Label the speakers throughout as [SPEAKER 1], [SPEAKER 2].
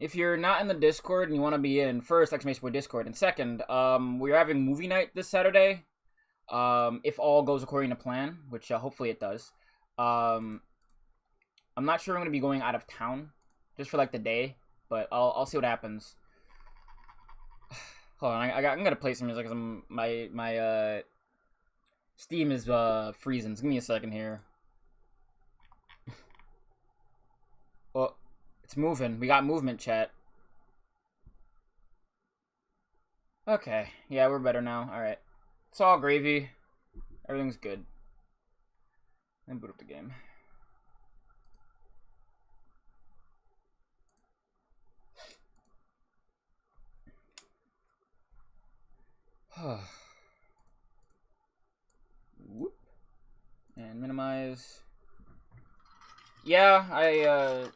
[SPEAKER 1] if you're not in the Discord and you want to be in, first, exclamation Discord, and second, we're having movie night this Saturday. If all goes according to plan, which hopefully it does. I'm not sure I'm gonna be going out of town, just for like the day, but I'll see what happens. Hold on, I'm gonna play some music because my Steam is freezing. Just give me a second here. Well, it's moving. We got movement, chat. Okay, yeah, we're better now. All right, it's all gravy. Everything's good. And boot up the game. Whoop. And minimize. Yeah,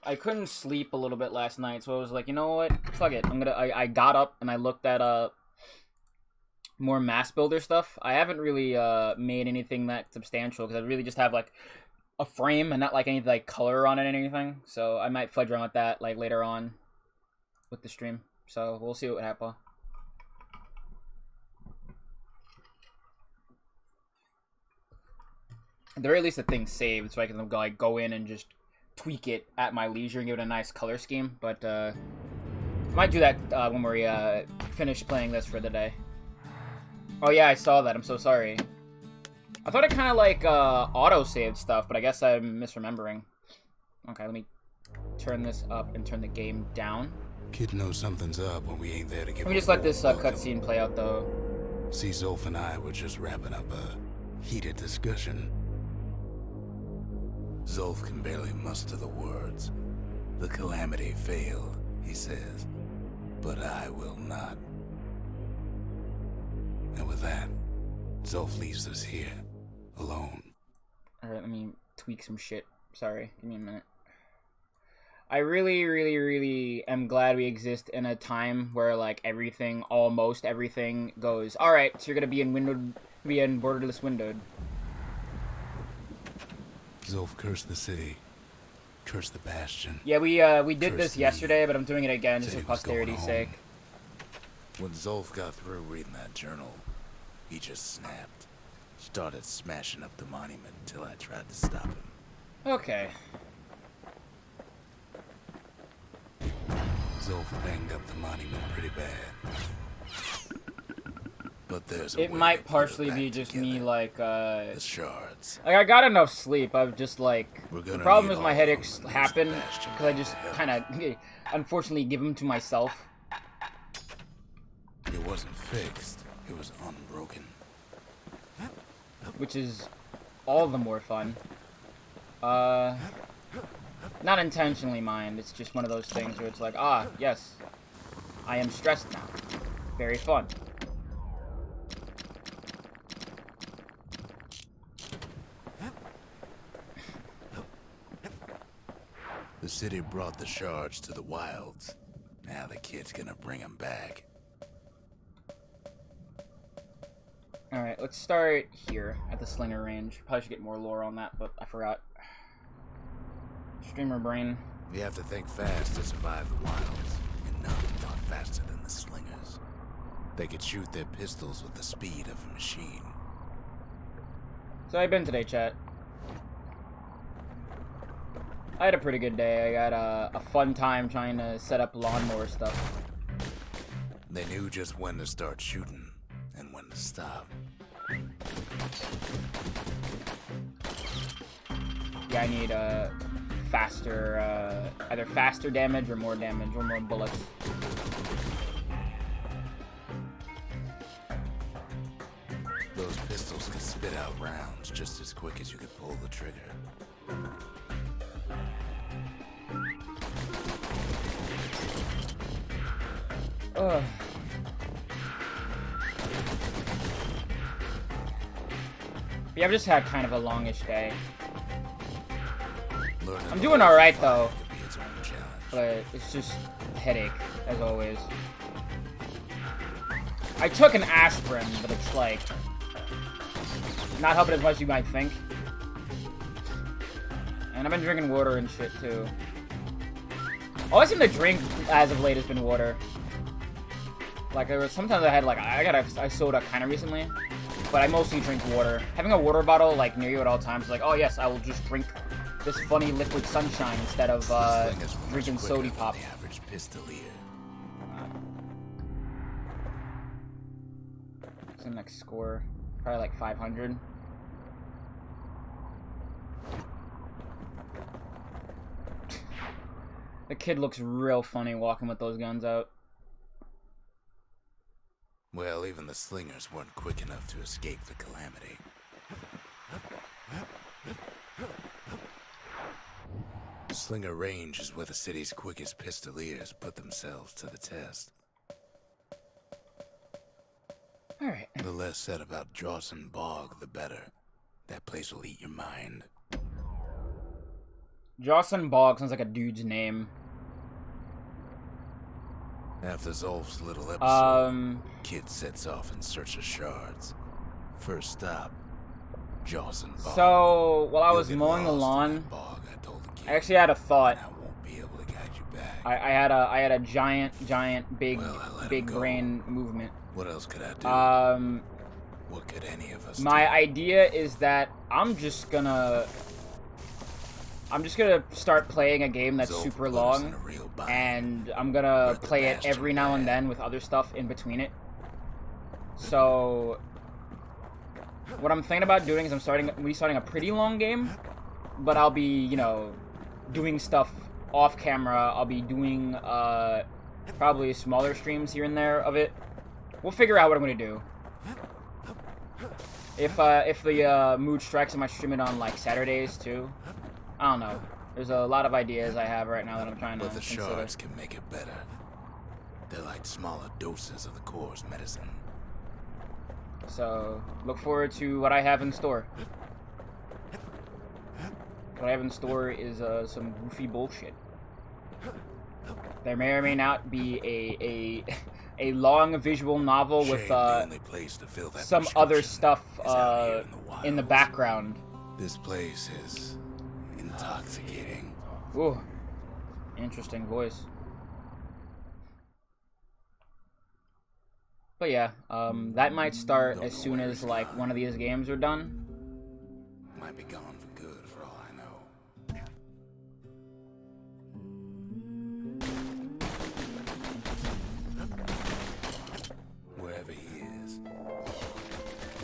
[SPEAKER 1] I couldn't sleep a little bit last night, so I was like, you know what? Fuck it. I got up and I looked at more mass builder stuff. I haven't really made anything that substantial because I really just have like a frame and not like any like color on it and anything. So I might fudge around with that like later on with the stream. So we'll see what happens. At the very least, the thing's saved, so I can like go in and just tweak it at my leisure and give it a nice color scheme. But I might do that when we finish playing this for the day. Oh yeah, I saw that. I'm so sorry. I thought it kind of like auto-saved stuff, but I guess I'm misremembering. Okay, let me turn this up and turn the game down.
[SPEAKER 2] Kid knows something's up when we ain't there to give.
[SPEAKER 1] Let me just let this cutscene play out, though.
[SPEAKER 2] See, Zolf and I were just wrapping up a heated discussion. Zolf can barely muster the words. The calamity failed, he says, but I will not. And with that, Zolf leaves us here, alone.
[SPEAKER 1] Alright, let me tweak some shit. Sorry, give me a minute. I really am glad we exist in a time where, like, everything, almost everything goes, alright, so you're gonna be in borderless windowed.
[SPEAKER 2] Zolf cursed the city. Cursed the Bastion.
[SPEAKER 1] Yeah, we did this yesterday, but I'm doing it again just for posterity's sake.
[SPEAKER 2] When Zolf got through reading that journal, he just snapped. Started smashing up the monument until I tried to stop him.
[SPEAKER 1] Okay.
[SPEAKER 2] Zolf banged up the monument pretty bad. But there's a
[SPEAKER 1] it
[SPEAKER 2] way
[SPEAKER 1] might
[SPEAKER 2] to
[SPEAKER 1] partially
[SPEAKER 2] put it
[SPEAKER 1] be
[SPEAKER 2] back
[SPEAKER 1] just
[SPEAKER 2] together.
[SPEAKER 1] me, like,
[SPEAKER 2] The shards.
[SPEAKER 1] Like, I got enough sleep. I've just, like... The problem is my
[SPEAKER 2] all
[SPEAKER 1] headaches
[SPEAKER 2] of them
[SPEAKER 1] happen
[SPEAKER 2] to Bastion
[SPEAKER 1] because I just
[SPEAKER 2] to
[SPEAKER 1] kind of, unfortunately, give them to myself.
[SPEAKER 2] It wasn't fixed. It was unbroken.
[SPEAKER 1] Which is all the more fun. Not intentionally mind. It's just one of those things where it's like, ah, yes. I am stressed now. Very fun.
[SPEAKER 2] The city brought the shards to the wilds. Now the kid's gonna bring them back.
[SPEAKER 1] Alright, let's start here at the slinger range. Probably should get more lore on that, but I forgot. Streamer brain.
[SPEAKER 2] You have to think fast to survive the wilds, and none thought faster than the slingers. They could shoot their pistols with the speed of a machine.
[SPEAKER 1] So how you been today, chat? I had a pretty good day. I got a fun time trying to set up lawnmower stuff.
[SPEAKER 2] They knew just when to start shooting and when to stop.
[SPEAKER 1] Yeah, I need faster, either faster damage or more bullets.
[SPEAKER 2] Those pistols could spit out rounds just as quick as you could pull the trigger.
[SPEAKER 1] Ugh. Yeah, I've just had kind of a longish day. I'm doing alright though, but it's just a headache, as always. I took an aspirin, but it's like not helping as much as you might think. And I've been drinking water and shit too. All I seem to drink as of late has been water. Like, there was sometimes I had, like, I got a soda kind of recently, but I mostly drink water. Having a water bottle, like, near you at all times, like, oh yes, I will just drink this funny liquid sunshine instead of drinking soda pop.
[SPEAKER 2] The average pistolier.
[SPEAKER 1] What's the next score? Probably like 500. The kid looks real funny walking with those guns out.
[SPEAKER 2] Well, even the slingers weren't quick enough to escape the calamity. Slinger Range is where the city's quickest pistoliers put themselves to the test.
[SPEAKER 1] Alright.
[SPEAKER 2] The less said about Jawson Bog, the better. That place will eat your mind.
[SPEAKER 1] Jawson Bog sounds like a dude's name.
[SPEAKER 2] After Zolf's little episode, Kid sets off in search of shards. First stop, Jawson Bog.
[SPEAKER 1] So, while I was mowing the lawn, I actually had a thought.
[SPEAKER 2] I won't be able to guide you back.
[SPEAKER 1] I had a giant, big brain movement.
[SPEAKER 2] What else could I do? What could any of us
[SPEAKER 1] My
[SPEAKER 2] do?
[SPEAKER 1] idea is that I'm just gonna start playing a game that's super long, and I'm gonna play it every now and then with other stuff in between it. So, what I'm thinking about doing is I'm starting a pretty long game, but I'll be, you know, doing stuff off camera. I'll be doing probably smaller streams here and there of it. We'll figure out what I'm gonna do. If the mood strikes, I might stream it on like Saturdays too. I don't know. There's a lot of ideas I have right now that I'm trying to
[SPEAKER 2] But the
[SPEAKER 1] consider.
[SPEAKER 2] shards can make it better. They're like smaller doses of the core's medicine.
[SPEAKER 1] So, look forward to what I have in store. What I have in store is some goofy bullshit. There may or may not be a long visual novel with some other stuff in the background.
[SPEAKER 2] This place is intoxicating.
[SPEAKER 1] Ooh, interesting voice. But yeah, that might start as soon as like one of these games are done.
[SPEAKER 2] Might be gone for good, for all I know. Wherever he is,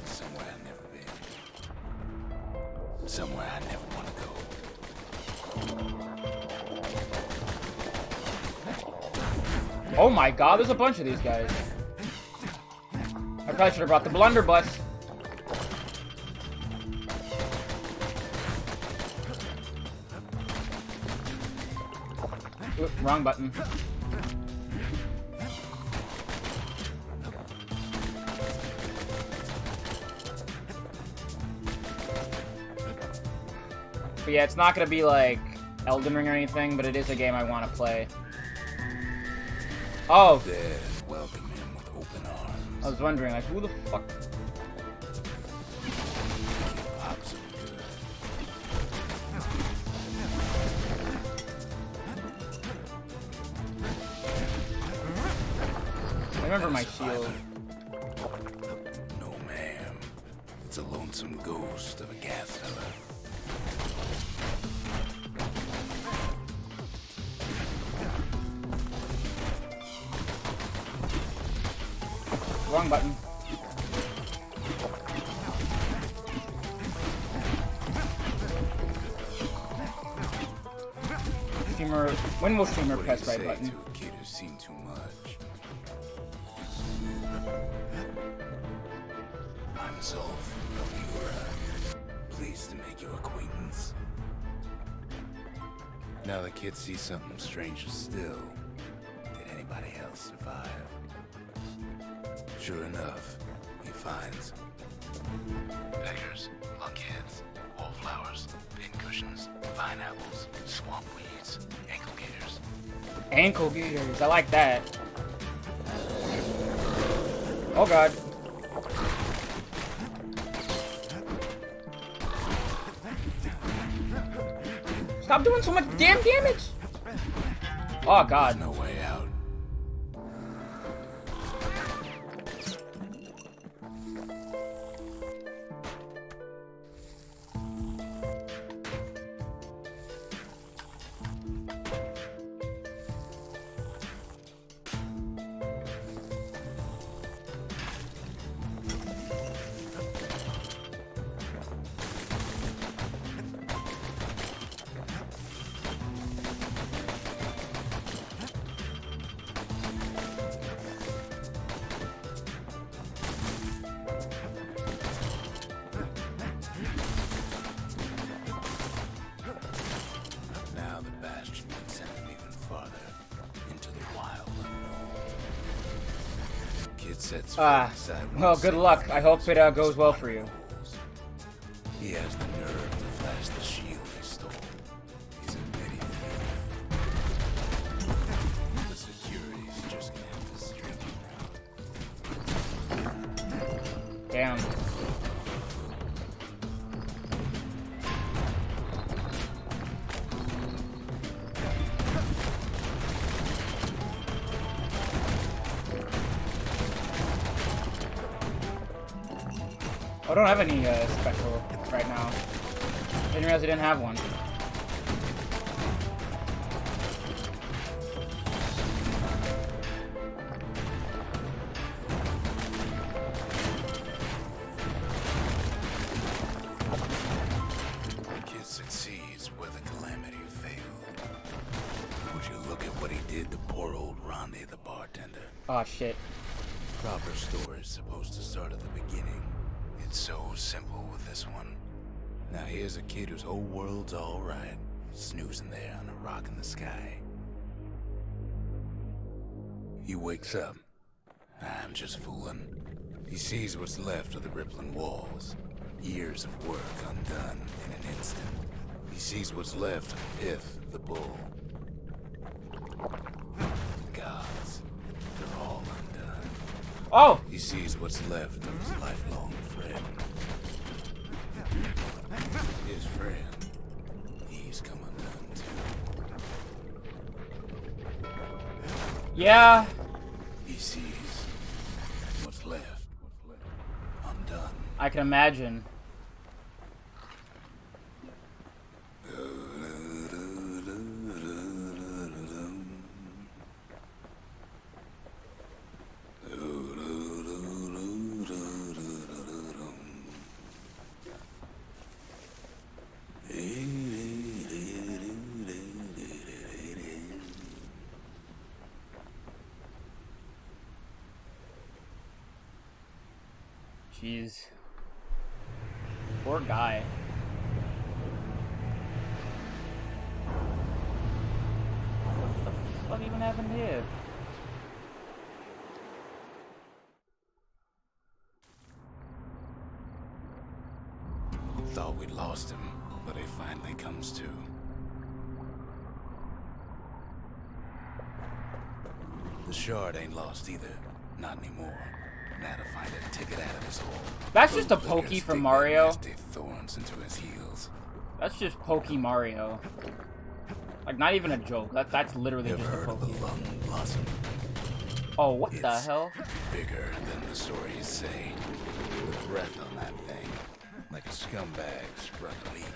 [SPEAKER 2] somewhere I've never been. Somewhere I never want to go.
[SPEAKER 1] Oh my god, there's a bunch of these guys. I probably should have brought the blunderbuss. Oop, wrong button. But yeah, it's not gonna be like Elden Ring or anything, but it is a game I want to play. Oh!
[SPEAKER 2] Dead, welcome him with open arms.
[SPEAKER 1] I was wondering, like, who the fuck?
[SPEAKER 2] Pops him good.
[SPEAKER 1] I remember my shield.
[SPEAKER 2] No, ma'am. It's a lonesome ghost of a gas fella.
[SPEAKER 1] Wrong button. Streamer, when will streamer press right button?
[SPEAKER 2] To a kid who's seen too much. I'm Zolf of Ura. Pleased to make your acquaintance. Now the kid sees something stranger still. Did anybody else survive? Sure enough, he finds beggars, lunkheads, wallflowers, pincushions, pineapples, swamp weeds, ankle gators.
[SPEAKER 1] Ankle gators, I like that. Oh god. Stop doing so much damn damage! Oh god.
[SPEAKER 2] There's no way out. Now the Bastion can send them even farther into the wild unknown. Kid sets
[SPEAKER 1] well, good luck. I hope it goes well for you.
[SPEAKER 2] He has the nerve to flash the shield he stole. He's a petty thief. The security's just gonna have to strip him now.
[SPEAKER 1] Damn. I don't have any special right now. Didn't realize I didn't have one.
[SPEAKER 2] The kid succeeds where the calamity failed. Would you look at what he did to poor old Rondi, the bartender?
[SPEAKER 1] Oh shit.
[SPEAKER 2] Proper story's supposed to start at the beginning. It's so simple with this one. Now here's a kid whose whole world's alright, snoozing there on a rock in the sky. He wakes up. I'm just fooling. He sees what's left of the rippling walls. Years of work undone in an instant. He sees what's left of Pith, the bull. The gods, they're all undone.
[SPEAKER 1] Oh!
[SPEAKER 2] He sees what's left of his lifelong friend. His friend, he's come undone too.
[SPEAKER 1] Yeah.
[SPEAKER 2] He sees what's left undone.
[SPEAKER 1] I can imagine. Jeez. Poor guy. What the fuck even happened here?
[SPEAKER 2] Thought we'd lost him, but he finally comes to. The shard ain't lost either. Not anymore. Now to find a ticket out of this hole.
[SPEAKER 1] That's just a pokey from Mario.
[SPEAKER 2] Thorns into his heels.
[SPEAKER 1] That's just pokey Mario. Like, not even a joke. That's literally
[SPEAKER 2] Ever
[SPEAKER 1] just a
[SPEAKER 2] heard of the
[SPEAKER 1] pokey.
[SPEAKER 2] lung blossom?
[SPEAKER 1] Oh, what the
[SPEAKER 2] It's
[SPEAKER 1] hell?
[SPEAKER 2] bigger than the stories say. The breath on that thing, like a scumbag sprung a leak.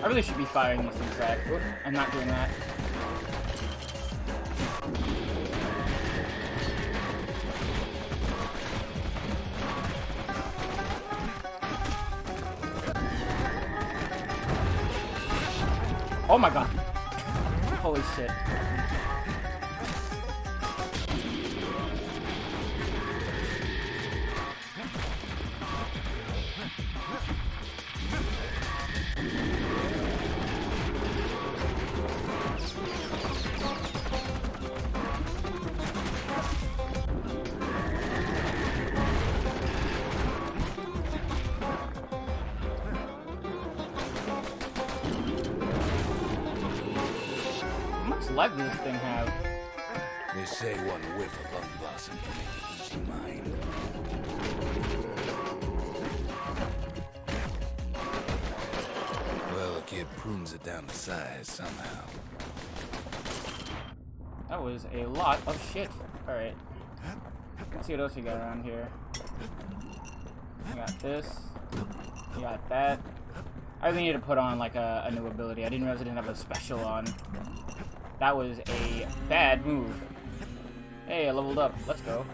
[SPEAKER 1] I really should be firing this thing track. Oop, I'm not doing that. Oh my god. Holy shit. Life does this thing have?
[SPEAKER 2] They say one whiff of lung blossom can make you lose your mind. kid prunes it down to size somehow.
[SPEAKER 1] That was a lot of shit. Alright. Let's see what else we got around here. We got this. We got that. I really need to put on like a new ability. I didn't realize I didn't have a special on. That was a bad move. Hey, I leveled up. Let's go.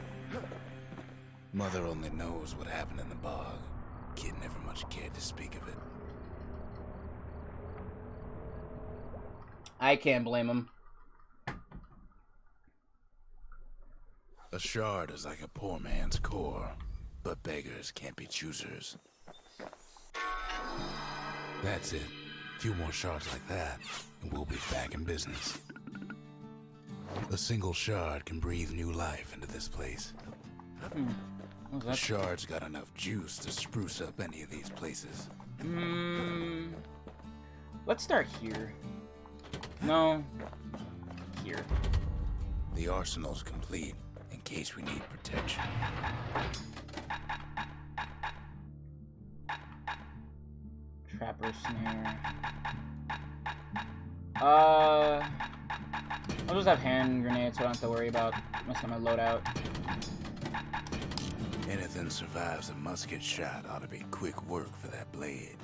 [SPEAKER 2] Mother only knows what happened in the bog. Kid never much cared to speak of it.
[SPEAKER 1] I can't blame him.
[SPEAKER 2] A shard is like a poor man's core, but beggars can't be choosers. That's it. A few more shards like that, and we'll be back in business. A single shard can breathe new life into this place. The shard's got enough juice to spruce up any of these places.
[SPEAKER 1] Let's start here. No. Here.
[SPEAKER 2] The arsenal's complete in case we need protection.
[SPEAKER 1] Trapper snare. I'll just have hand grenades so I don't have to worry about most of my loadout.
[SPEAKER 2] Anything survives a musket shot ought to be quick work for that blade.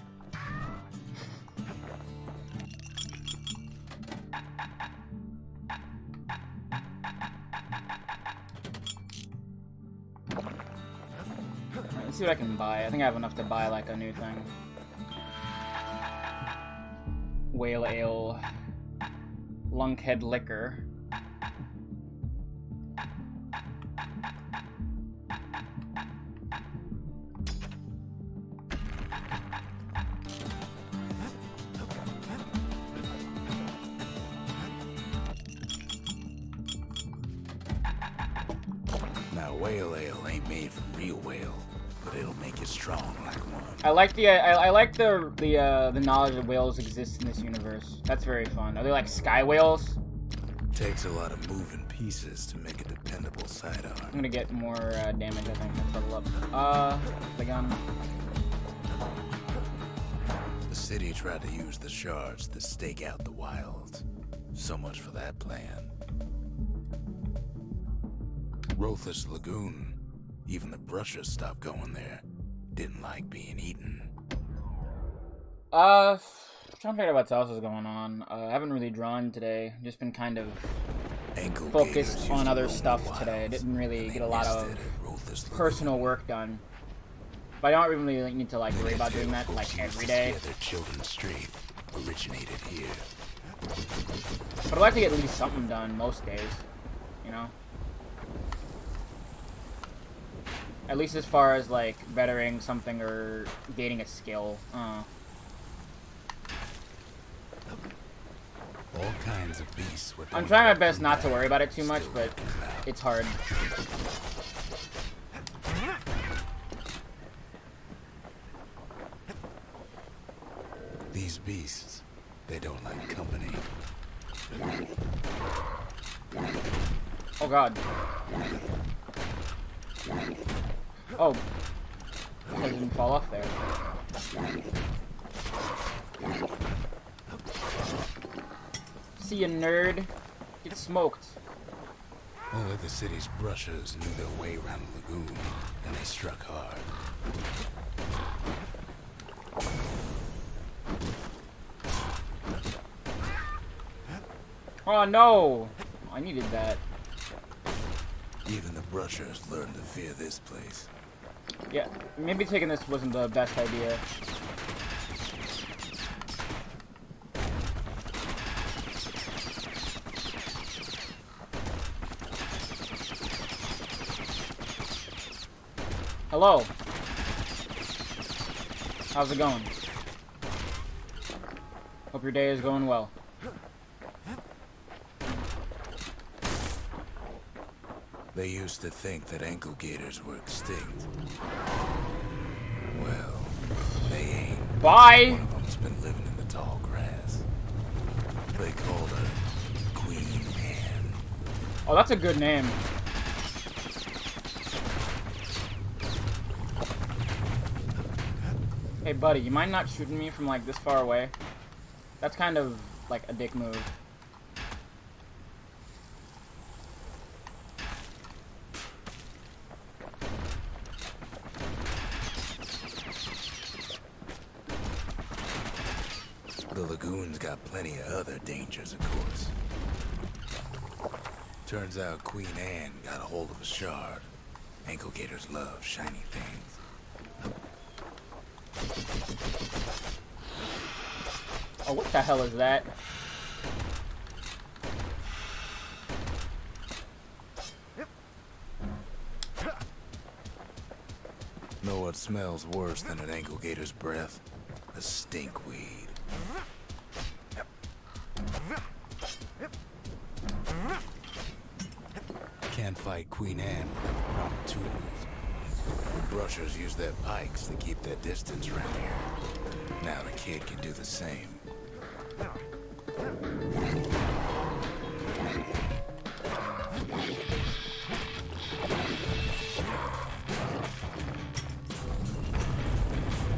[SPEAKER 1] Let's see what I can buy. I think I have enough to buy like a new thing. Whale ale, lunkhead liquor.
[SPEAKER 2] Now, whale ale ain't made from real whale, but it'll make you strong like one.
[SPEAKER 1] I like the knowledge that whales exist in this universe. That's very fun. Are they like sky whales?
[SPEAKER 2] Takes a lot of moving pieces to make a dependable sidearm.
[SPEAKER 1] I'm gonna get more damage, I think. Let's level up. The gun.
[SPEAKER 2] The city tried to use the shards to stake out the wilds. So much for that plan. Rothless Lagoon. Even the brushers stopped going there. Didn't like being eaten.
[SPEAKER 1] Trying to figure out what else is going on. I haven't really drawn today. Just been kind of focused on other stuff today. I didn't really get a lot of personal work done. But I don't really need to like worry about doing that like every day.
[SPEAKER 2] Their children's street originated here.
[SPEAKER 1] But I'd like to get at least something done most days. You know? At least as far as like bettering something or gaining a skill.
[SPEAKER 2] All kinds of beasts.
[SPEAKER 1] I'm trying my best not to worry about it too much, but it's hard.
[SPEAKER 2] These beasts, they don't like company.
[SPEAKER 1] Oh god. Oh. I didn't fall off there. See ya, nerd. Get smoked.
[SPEAKER 2] Only the city's brushers knew their way around the lagoon, and they struck hard.
[SPEAKER 1] Oh no! I needed that.
[SPEAKER 2] Even the brushers learned to fear this place.
[SPEAKER 1] Yeah, maybe taking this wasn't the best idea. Hello. How's it going? Hope your day is going well.
[SPEAKER 2] They used to think that ankle gators were extinct. Well, they ain't.
[SPEAKER 1] Bye!
[SPEAKER 2] One of them's been living in the tall grass. They called her Queen Anne.
[SPEAKER 1] Oh, that's a good name. Hey, buddy, you mind not shooting me from, like, this far away? That's kind of like a dick move.
[SPEAKER 2] The lagoon's got plenty of other dangers, of course. Turns out Queen Anne got a hold of a shard. Ankle gators love shiny things.
[SPEAKER 1] Oh, what the hell is that?
[SPEAKER 2] Know what smells worse than an ankle gator's breath? A stinkweed. Can't fight Queen Anne without the proper tools. The brushers use their pikes to keep their distance around here. Now the kid can do the same.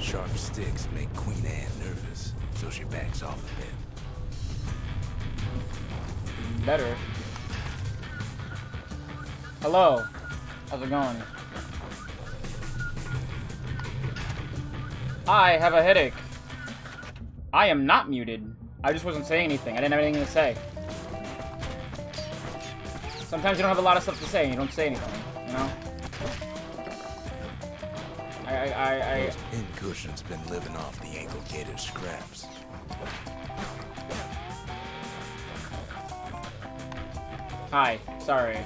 [SPEAKER 2] Sharp sticks make Queen Anne nervous, so she backs off a bit.
[SPEAKER 1] Better. Hello. How's it going? I have a headache. I am not muted. I just wasn't saying anything. I didn't have anything to say. Sometimes you don't have a lot of stuff to say and you don't say anything, you know?
[SPEAKER 2] Those pincushions been living off the ankle gator scraps.
[SPEAKER 1] Hi. Sorry.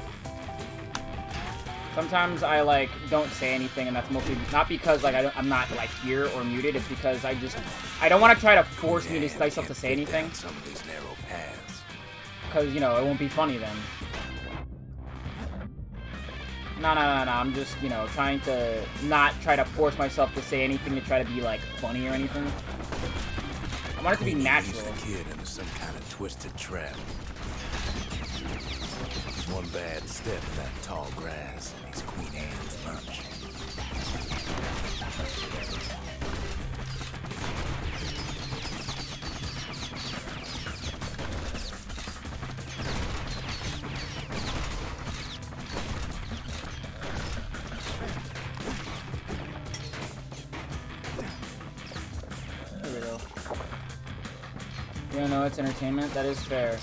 [SPEAKER 1] Sometimes I, like, don't say anything, and that's mostly not because, like, I'm not, like, here or muted. It's because I don't want to try to force me to myself to say anything.
[SPEAKER 2] Some of these narrow paths.
[SPEAKER 1] Because, you know, it won't be funny then. No. I'm just, you know, trying to not try to force myself to say anything to try to be, like, funny or anything. I want it to be natural.
[SPEAKER 2] The kid into some kind of twisted trap. One bad step in that tall grass, and he's Queen Anne's lunch.
[SPEAKER 1] There we go. You don't know it's entertainment? That is fair.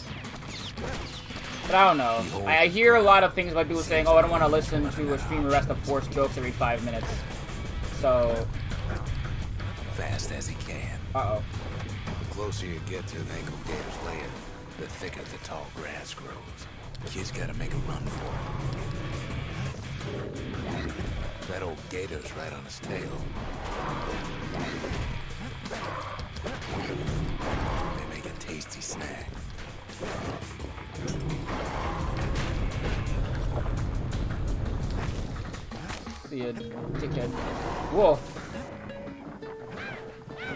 [SPEAKER 1] But I don't know. I hear a lot of things about people saying, oh, I don't want to listen to a streamer rest of forced jokes every 5 minutes. So...
[SPEAKER 2] Fast as he can.
[SPEAKER 1] Uh-oh.
[SPEAKER 2] The closer you get to an ankle gator's lair, the thicker the tall grass grows. Kid's gotta make a run for it. That old gator's right on his tail. They make a tasty snack.
[SPEAKER 1] See a dickhead. Whoa.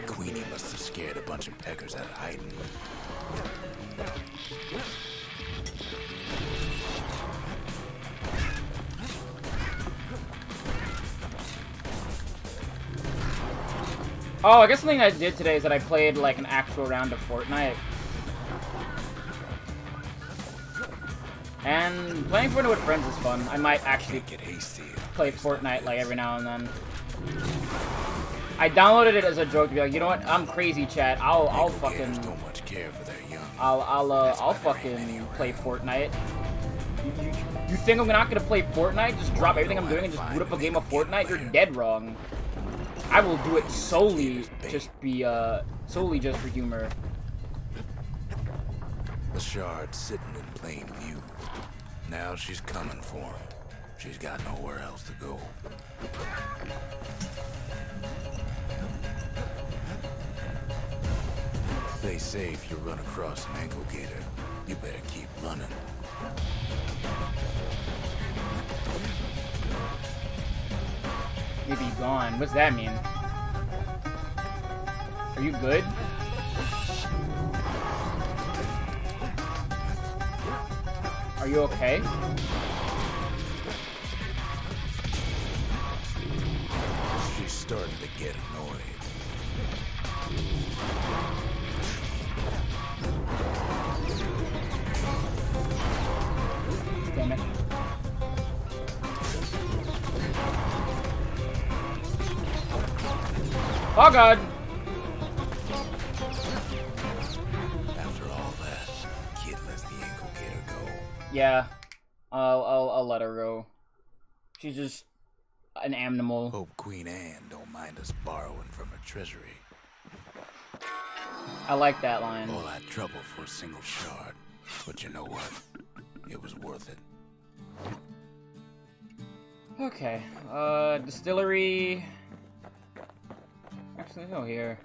[SPEAKER 2] Queenie must have scared a bunch of peckers out of hiding.
[SPEAKER 1] Oh, I guess something I did today is that I played like an actual round of Fortnite. And playing Fortnite with friends is fun. I might actually play Fortnite like every now and then. I downloaded it as a joke to be like, you know what? I'm crazy, chat. I'll fucking
[SPEAKER 2] don't much care for their young.
[SPEAKER 1] I'll fucking play Fortnite. You think I'm not gonna play Fortnite? Just drop everything I'm doing and just boot up a game of Fortnite? You're dead wrong. I will do it solely just for humor.
[SPEAKER 2] The shard's sitting in plain view. Now she's coming for him. She's got nowhere else to go. They say if you run across an ankle gator, you better keep running.
[SPEAKER 1] You be gone. What's that mean? Are you good? Are you okay?
[SPEAKER 2] She's starting to get annoyed.
[SPEAKER 1] Oh god!
[SPEAKER 2] After all that, kid lets the ankle gator go.
[SPEAKER 1] Yeah. I'll let her go. She's just an animal.
[SPEAKER 2] Hope Queen Anne don't mind us borrowing from her treasury.
[SPEAKER 1] I like that line.
[SPEAKER 2] All that trouble for a single shard. But you know what? It was worth it.
[SPEAKER 1] Okay. Distillery. Actually, no, here.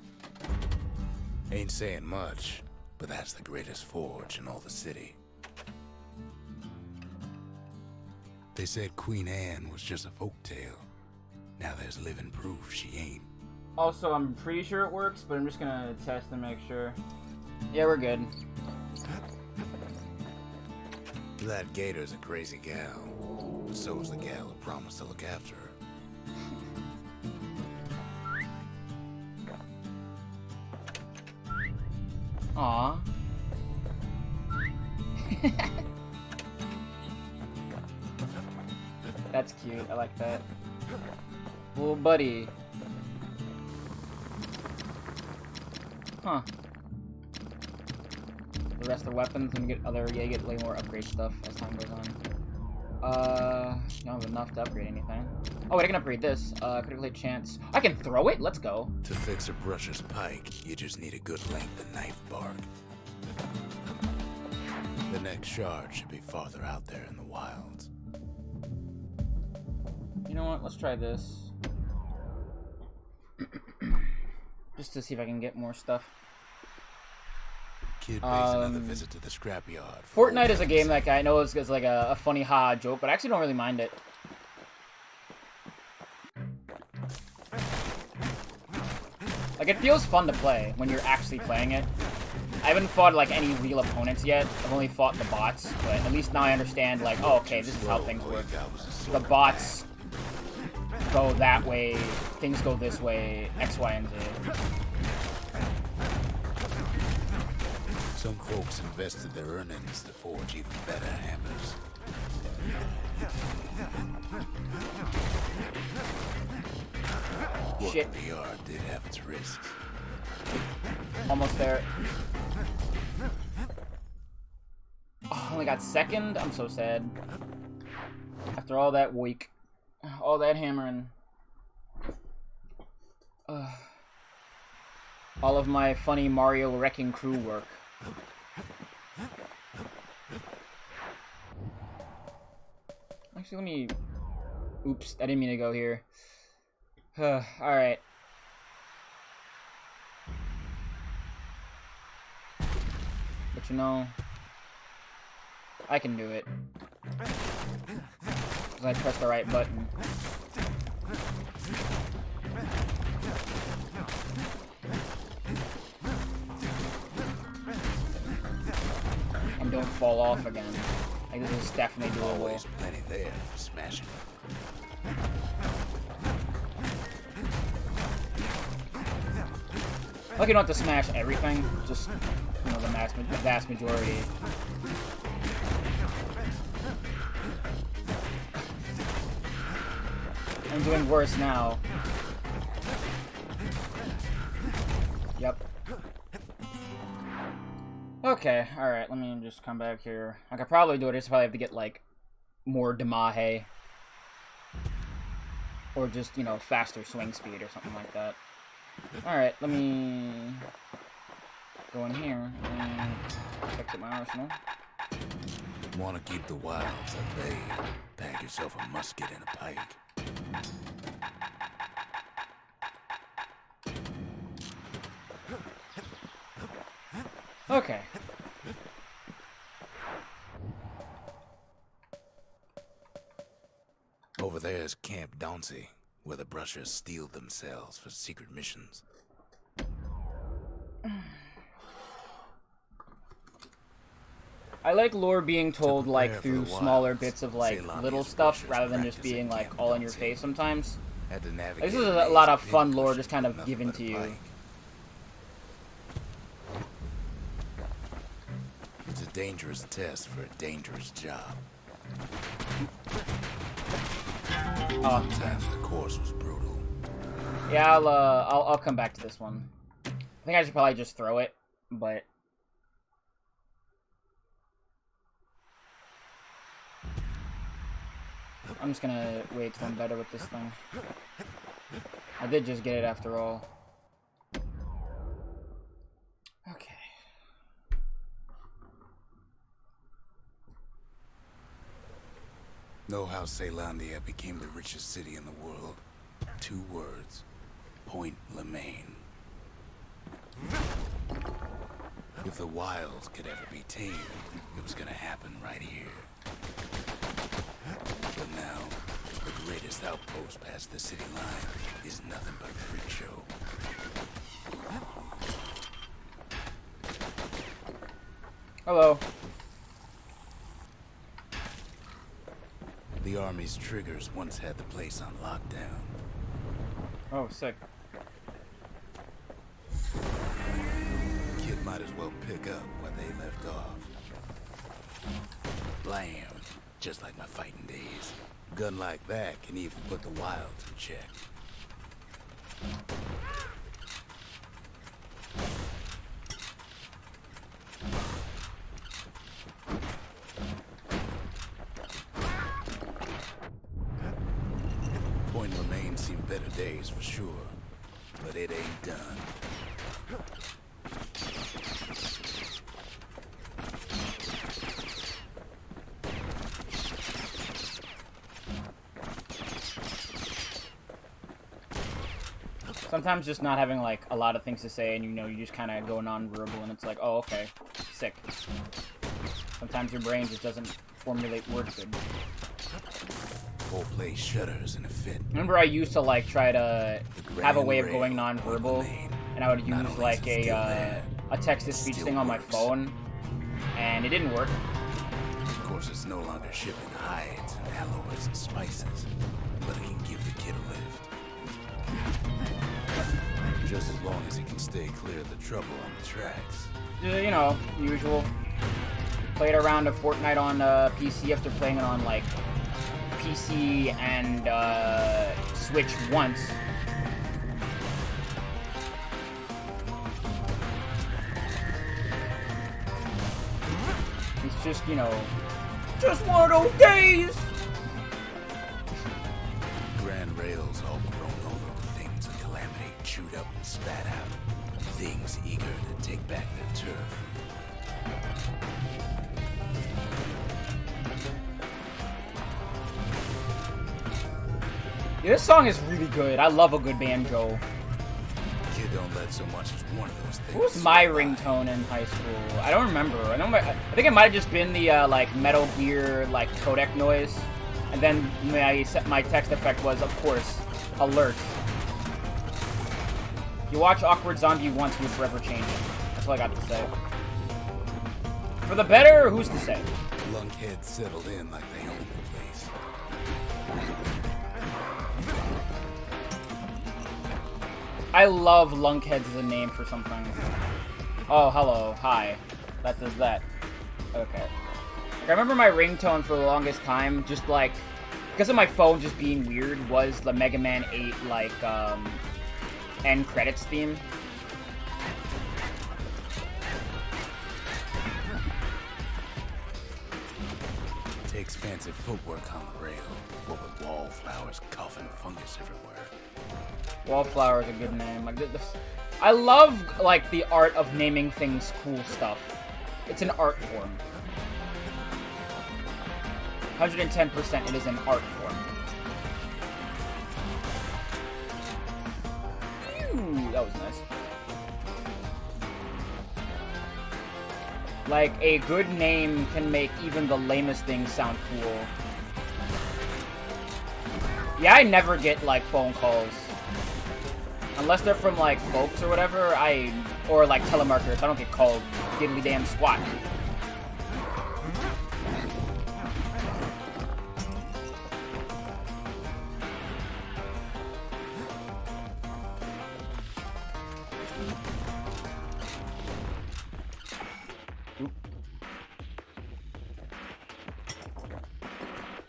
[SPEAKER 2] Ain't saying much, but that's the greatest forge in all the city. They said Queen Anne was just a folktale. Now there's living proof she ain't.
[SPEAKER 1] Also, I'm pretty sure it works, but I'm just gonna test and make sure. Yeah, we're good.
[SPEAKER 2] That gator's a crazy gal, but so is the gal who promised to look after her.
[SPEAKER 1] Aww. That's cute. I like that. Little buddy. Huh. The rest of the weapons and get other. Yeah, you get way more upgrade stuff as time goes on. Don't have enough to upgrade anything. Oh, wait, I can upgrade this. Critical hit chance. I can throw it? Let's go.
[SPEAKER 2] To fix a brusher's pike, you just need a good length of knife bark. The next shard should be farther out there in the wilds.
[SPEAKER 1] You know what? Let's try this. Just to see if I can get more stuff.
[SPEAKER 2] Kid pays another visit to the scrapyard.
[SPEAKER 1] Fortnite is a game that I know is like a funny ha joke, but I actually don't really mind it. Like, it feels fun to play when you're actually playing it. I haven't fought like any real opponents yet. I've only fought the bots, but at least now I understand like, oh, okay, this is how things work. The bots go that way, things go this way, X, Y, and Z.
[SPEAKER 2] Some folks invested their earnings to forge even better hammers.
[SPEAKER 1] Shit.
[SPEAKER 2] The yard did have its risks.
[SPEAKER 1] Almost there. Oh, I only got second? I'm so sad. After all that week. All that hammering. All of my funny Mario Wrecking Crew work. Actually, let me... Oops, I didn't mean to go here. Alright. But you know... I can do it. Because I pressed the right button. And don't fall off again. Like, this is definitely doable.
[SPEAKER 2] Always plenty there for smashing.
[SPEAKER 1] Like, you don't have to smash everything, just, you know, the vast majority. I'm doing worse now. Yep. Okay, alright, let me just come back here. I could probably do it, I just probably have to get, like, more Damahe. Or just, you know, faster swing speed or something like that. Alright, let me go in here and fix up my arsenal.
[SPEAKER 2] Want to keep the wilds at bay? Bag yourself a musket and a pike.
[SPEAKER 1] Okay.
[SPEAKER 2] Over there is Camp Dauncey, where the brushers steel themselves for secret missions.
[SPEAKER 1] I like lore being told, like, through smaller bits of, like, little stuff, rather than just being, like, all in your face sometimes. This is a lot of fun lore just kind of given to you.
[SPEAKER 2] It's a dangerous test for a dangerous job. Sometimes the course was brutal.
[SPEAKER 1] Yeah, I'll come back to this one. I think I should probably just throw it, but I'm just gonna wait till I'm better with this thing. I did just get it after all. Okay.
[SPEAKER 2] Know how Caelondia became the richest city in the world? 2 words. Point Lemaine. If the wilds could ever be tamed, it was gonna happen right here. But now, the greatest outpost past the city line is nothing but a freak show.
[SPEAKER 1] Hello.
[SPEAKER 2] The army's triggers once had the place on lockdown.
[SPEAKER 1] Oh, sick.
[SPEAKER 2] Kid might as well pick up where they left off. Blam! Just like my fighting days. Gun like that can even put the wilds in check. Point Lemaine seen better days for sure, but it ain't done.
[SPEAKER 1] Sometimes just not having, like, a lot of things to say and, you know, you just kind of go non-verbal and it's like, oh, okay, sick. Sometimes your brain just doesn't formulate words good.
[SPEAKER 2] Whole place shudders in a fit.
[SPEAKER 1] Remember I used to, like, try to have a way of going non-verbal, and I would use, like, a text-to-speech thing on my phone, and it didn't work.
[SPEAKER 2] Of course, it's no longer shipping hides and alloys and spices, but it can give the kid a lift. Just as long as he can stay clear of the trouble on the tracks.
[SPEAKER 1] You know, usual. Played a round of Fortnite on PC after playing it on, like, PC and Switch once. It's just, you know, just one of those days!
[SPEAKER 2] Grand rails all grown over with things of calamity chewed up and spat out. Things eager to take back their turf.
[SPEAKER 1] Yeah, this song is really good. I love a good banjo.
[SPEAKER 2] Kid don't let so much as one of those things.
[SPEAKER 1] What was my ringtone in high school? I don't remember. I think it might have just been the like Metal Gear like codec noise, and then my text effect was, of course, alert. You watch Awkward Zombie once, you forever change it. That's all I got to say. For the better, who's to say?
[SPEAKER 2] Lunkheads settled in like they owned the place.
[SPEAKER 1] I love Lunkheads as a name for something. Oh, hello. Hi. That does that. Okay. Like, I remember my ringtone for the longest time, just like, because of my phone just being weird, was the Mega Man 8, like, end credits theme.
[SPEAKER 2] Takes fancy footwork on the rail, what with wallflowers coughing fungus everywhere.
[SPEAKER 1] Wallflower is a good name. Like, I love, like, the art of naming things cool stuff. It's an art form. 110% it is an art form. Ooh, that was nice. Like, a good name can make even the lamest things sound cool. Yeah, I never get, like, phone calls. Unless they're from, like, folks or whatever, or, like, telemarketers, I don't get called diddly damn squat.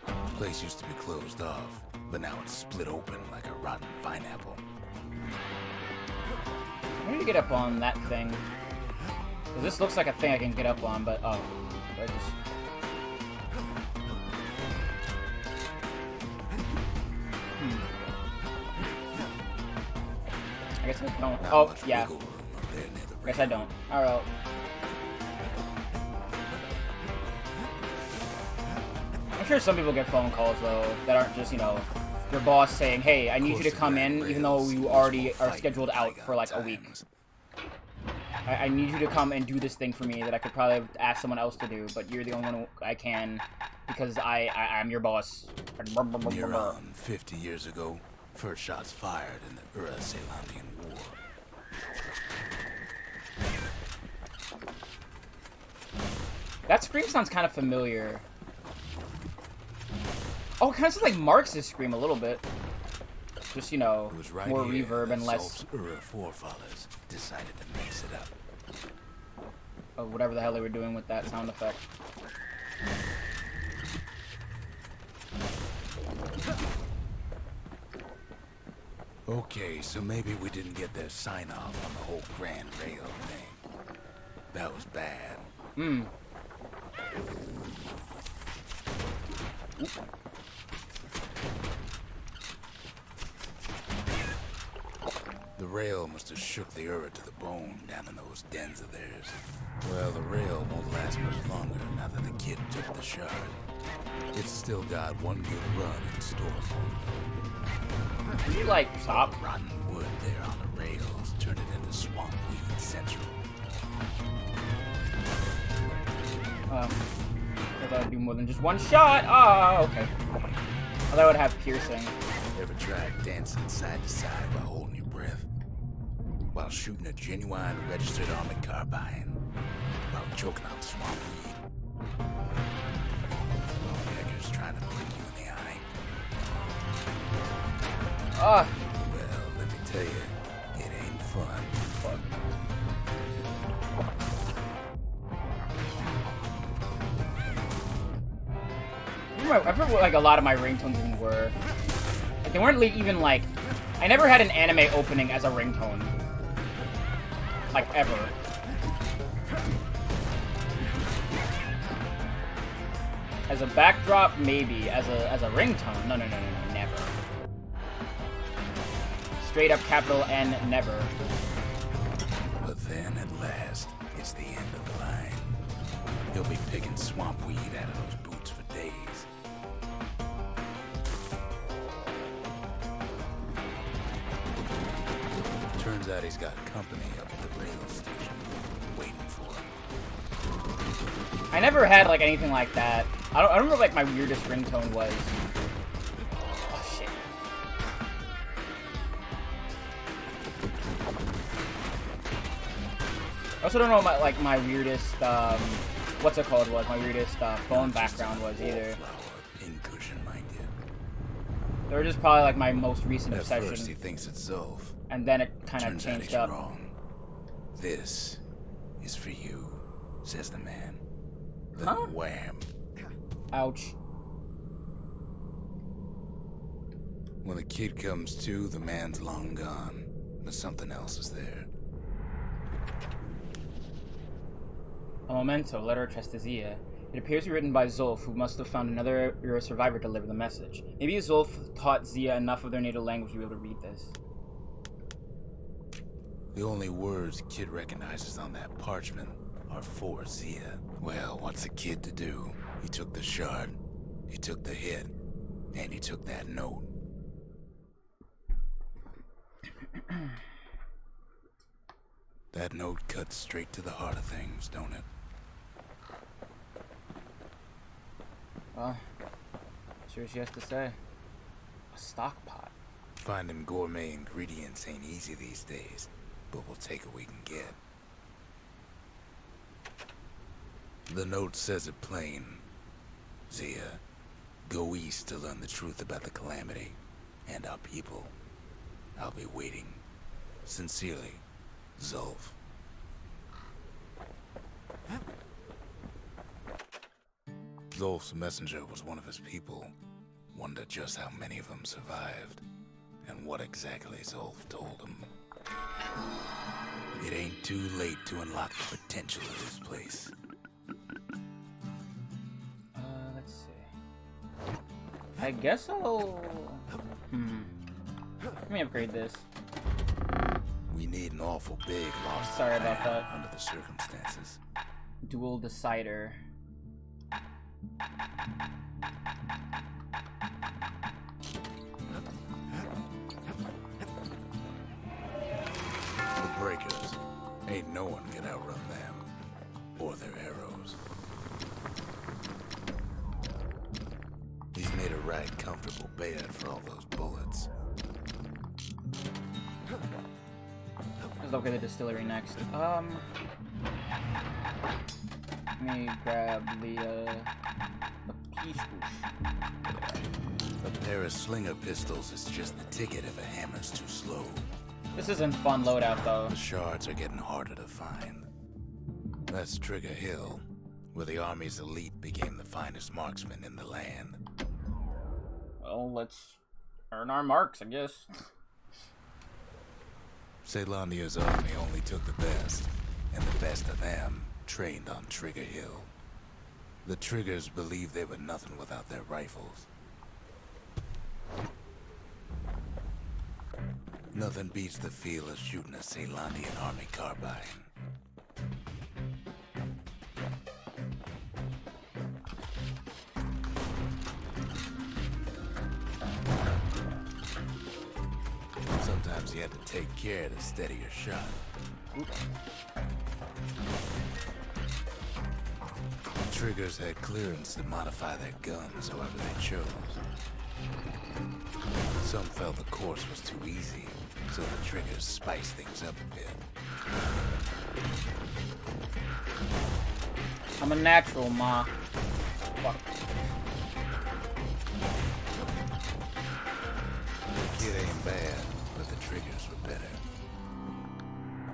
[SPEAKER 2] The place used to be closed off, but now it's split open like a rotten pineapple.
[SPEAKER 1] do you get up on that thing? 'Cause this looks like a thing I can get up on, but oh, I just. I guess I don't. Oh, yeah. I guess I don't. Alright. I'm sure some people get phone calls, though, that aren't just, you know, your boss saying, hey, I need you to come in, even though you already are scheduled out for, like, a week. I need you to come and do this thing for me that I could probably ask someone else to do, but you're the only one I can, because I'm your boss.
[SPEAKER 2] Iran, 50 years ago, first shots fired in the Ura-Selandian War.
[SPEAKER 1] That scream sounds kind of familiar. Oh, it kind of sounds like Marx's scream a little bit. Just, you know,
[SPEAKER 2] Right
[SPEAKER 1] more reverb and less...
[SPEAKER 2] Ura forefathers decided to mix it up.
[SPEAKER 1] Oh, whatever the hell they were doing with that sound effect.
[SPEAKER 2] Okay, so maybe we didn't get their sign-off on the whole Grand Rail thing. That was bad.
[SPEAKER 1] Hmm.
[SPEAKER 2] The rail must have shook the Ura to the bone down in those dens of theirs. Well, the rail won't last much longer now that the kid took the shard. It's still got one good run in store for it.
[SPEAKER 1] Can you, like, stop?
[SPEAKER 2] Rotten wood there on the rails turned it into swamp weed central.
[SPEAKER 1] I thought I'd do more than just one shot. Oh, okay. I thought I would have piercing.
[SPEAKER 2] Ever tried dancing side to side while holding your breath? While shooting a genuine registered army carbine? While choking on swamp weed? While beggars trying to blink you in the eye? Well, let me tell you, it ain't fun.
[SPEAKER 1] Fuck. I remember what, like, a lot of my ringtones even were. Like, they weren't even, like... I never had an anime opening as a ringtone. Like, ever. As a backdrop, maybe. As a ringtone, no, never. Straight up capital N, never.
[SPEAKER 2] But then, at last, it's the end of the line. He'll be picking swamp weed out of those boots for days. Turns out he's got company up at the rail station, waiting for him.
[SPEAKER 1] I never had, like, anything like that. I don't remember, like, my weirdest ringtone was. Oh, shit. I also don't know what my weirdest, what's it called was, my weirdest, phone background was either. They were just probably, like, my most recent obsession.
[SPEAKER 2] At first he thinks it's Zolf.
[SPEAKER 1] And then it kind of changed up.
[SPEAKER 2] Wrong. This is for you, says the man. Then
[SPEAKER 1] Huh?
[SPEAKER 2] wham.
[SPEAKER 1] Ouch.
[SPEAKER 2] When the kid comes to, the man's long gone, but something else is there.
[SPEAKER 1] A memento, letter addressed to Zia. It appears to be written by Zolf, who must have found another Euro survivor to deliver the message. Maybe Zolf taught Zia enough of their native language to be able to read this.
[SPEAKER 2] The only words the kid recognizes on that parchment are for Zia. Well, what's a kid to do? He took the shard, he took the hit, and he took that note. That note cuts straight to the heart of things, don't it?
[SPEAKER 1] Well, sure she has to say. A stock pot.
[SPEAKER 2] Finding gourmet ingredients ain't easy these days, but we'll take what we can get. The note says it plain. Zia, go east to learn the truth about the calamity and our people. I'll be waiting. Sincerely, Zolf. Zolf's messenger was one of his people. Wondered just how many of them survived, and what exactly Zolf told him. It ain't too late to unlock the potential of this place.
[SPEAKER 1] Let's see. I guess I'll... Let me upgrade this.
[SPEAKER 2] We need an awful big lost
[SPEAKER 1] Sorry about that.
[SPEAKER 2] under the circumstances.
[SPEAKER 1] Dual decider.
[SPEAKER 2] The breakers. Ain't no one can outrun them. Or their arrows. He's made a right comfortable bed for all those bullets.
[SPEAKER 1] Let's look at the distillery next. Let me grab the peach boosh.
[SPEAKER 2] A pair of slinger pistols is just the ticket if a hammer's too slow.
[SPEAKER 1] This isn't fun loadout though.
[SPEAKER 2] The shards are getting harder to find. That's Trigger Hill, where the Army's elite became the finest marksmen in the land.
[SPEAKER 1] Well, let's earn our marks, I guess.
[SPEAKER 2] Caelandia's army only took the best, and the best of them trained on Trigger Hill. The Triggers believed they were nothing without their rifles. Nothing beats the feel of shooting a Caelandian army carbine. Sometimes you had to take care to steady your shot. Triggers had clearance to modify their guns however they chose. Some felt the course was too easy, so the Triggers spiced things up a bit.
[SPEAKER 1] I'm a natural, ma. Fuck.
[SPEAKER 2] It ain't bad, but the Triggers were better.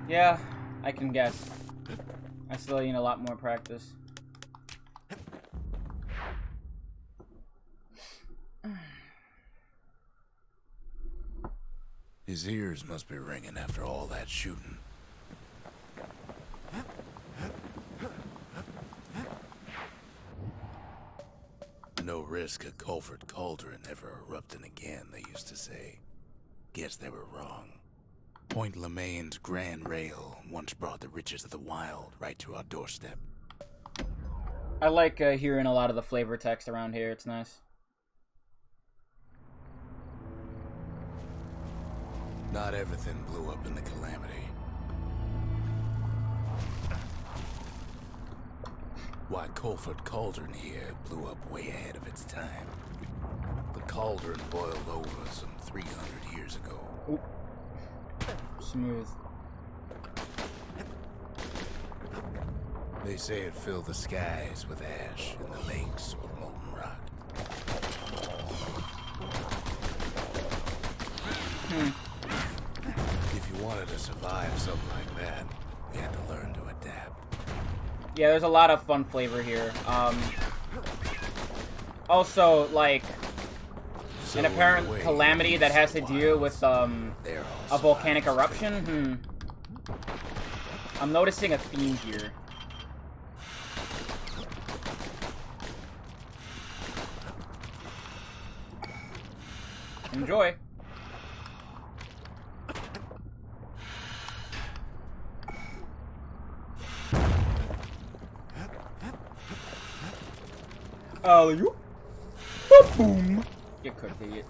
[SPEAKER 1] Yeah, I can guess. I still need a lot more practice.
[SPEAKER 2] His ears must be ringing after all that shooting. No risk of Culford Cauldron ever erupting again, they used to say. Guess they were wrong. Point Lemaine's Grand Rail once brought the riches of the wild right to our doorstep.
[SPEAKER 1] I like hearing a lot of the flavor text around here. It's nice.
[SPEAKER 2] Not everything blew up in the Calamity. Why, Culford Cauldron here blew up way ahead of its time. The cauldron boiled over some 300 years ago.
[SPEAKER 1] Oop. Smooth.
[SPEAKER 2] They say it filled the skies with ash and the lakes with molten rock. If you wanted to survive something like that, you had to learn to adapt.
[SPEAKER 1] Yeah, there's a lot of fun flavor here. Also, like, an apparent calamity that has to deal with a volcanic eruption. I'm noticing a theme here. Enjoy. Alley-oop. Boom. Get cooked, idiot.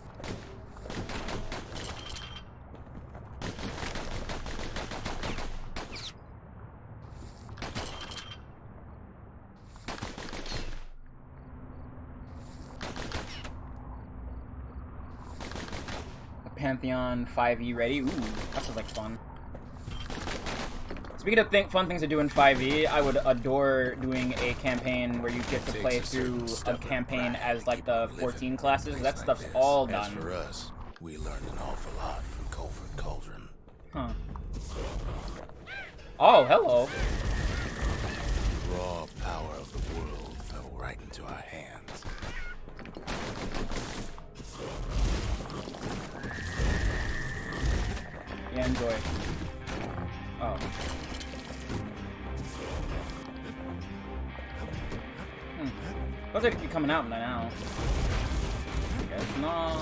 [SPEAKER 1] Pantheon 5e ready. Ooh, that sounds like fun. Speaking of fun things to do in 5e, I would adore doing a campaign where you get to play through a campaign as like the 14 classes. That stuff's all done.
[SPEAKER 2] As for us, we learned an awful lot from Culford Cauldron.
[SPEAKER 1] Huh. Oh, hello.
[SPEAKER 2] The raw power of the world fell right into our hands.
[SPEAKER 1] Yeah, enjoy. Oh. Thought they'd be coming out by now. Guess not.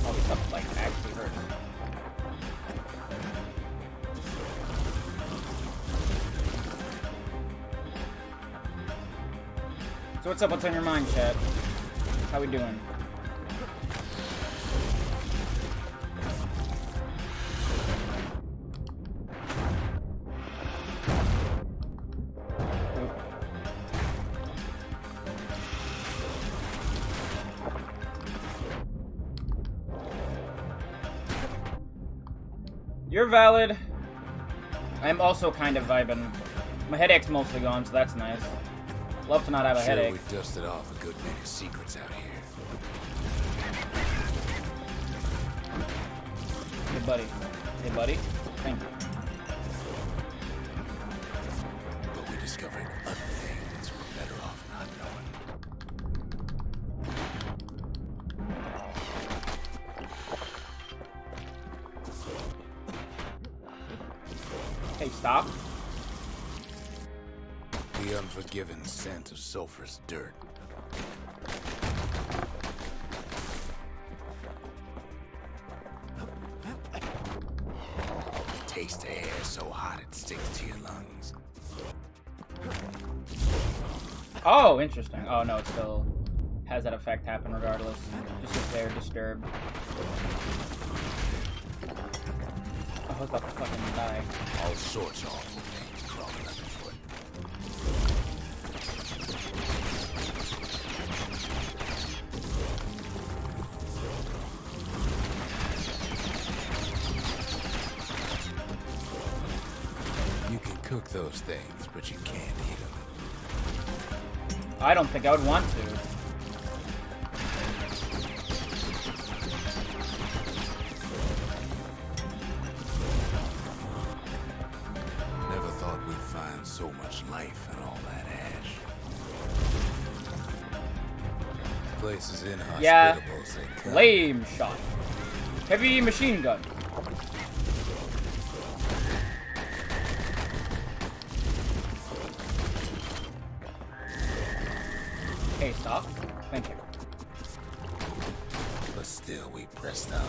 [SPEAKER 1] All this stuff like actually hurts. So what's up? What's on your mind, chat? How we doing? You're valid. I'm also kind of vibing. My headache's mostly gone, so that's nice. Love to not have a headache.
[SPEAKER 2] We dusted off a good many secrets out here.
[SPEAKER 1] Hey, buddy. Hey, buddy. Thank you.
[SPEAKER 2] But we discovered other things we're better off not knowing.
[SPEAKER 1] Hey, stop.
[SPEAKER 2] The unforgiving scent of sulfurous dirt. Taste the air so hot it sticks to your lungs.
[SPEAKER 1] Oh, interesting. Oh, no, it still has that effect happen regardless. Just if they're disturbed. Oh, I was about to fucking die.
[SPEAKER 2] All sorts of awful things crawling underfoot. You can cook those things, but you can't eat them.
[SPEAKER 1] I don't think I would want to.
[SPEAKER 2] Never thought we'd find so much life in all that ash. Place is inhospitable,
[SPEAKER 1] Yeah.
[SPEAKER 2] as they come.
[SPEAKER 1] Flame shot. Heavy machine gun. Hey, stop. Thank you.
[SPEAKER 2] But still, we pressed on.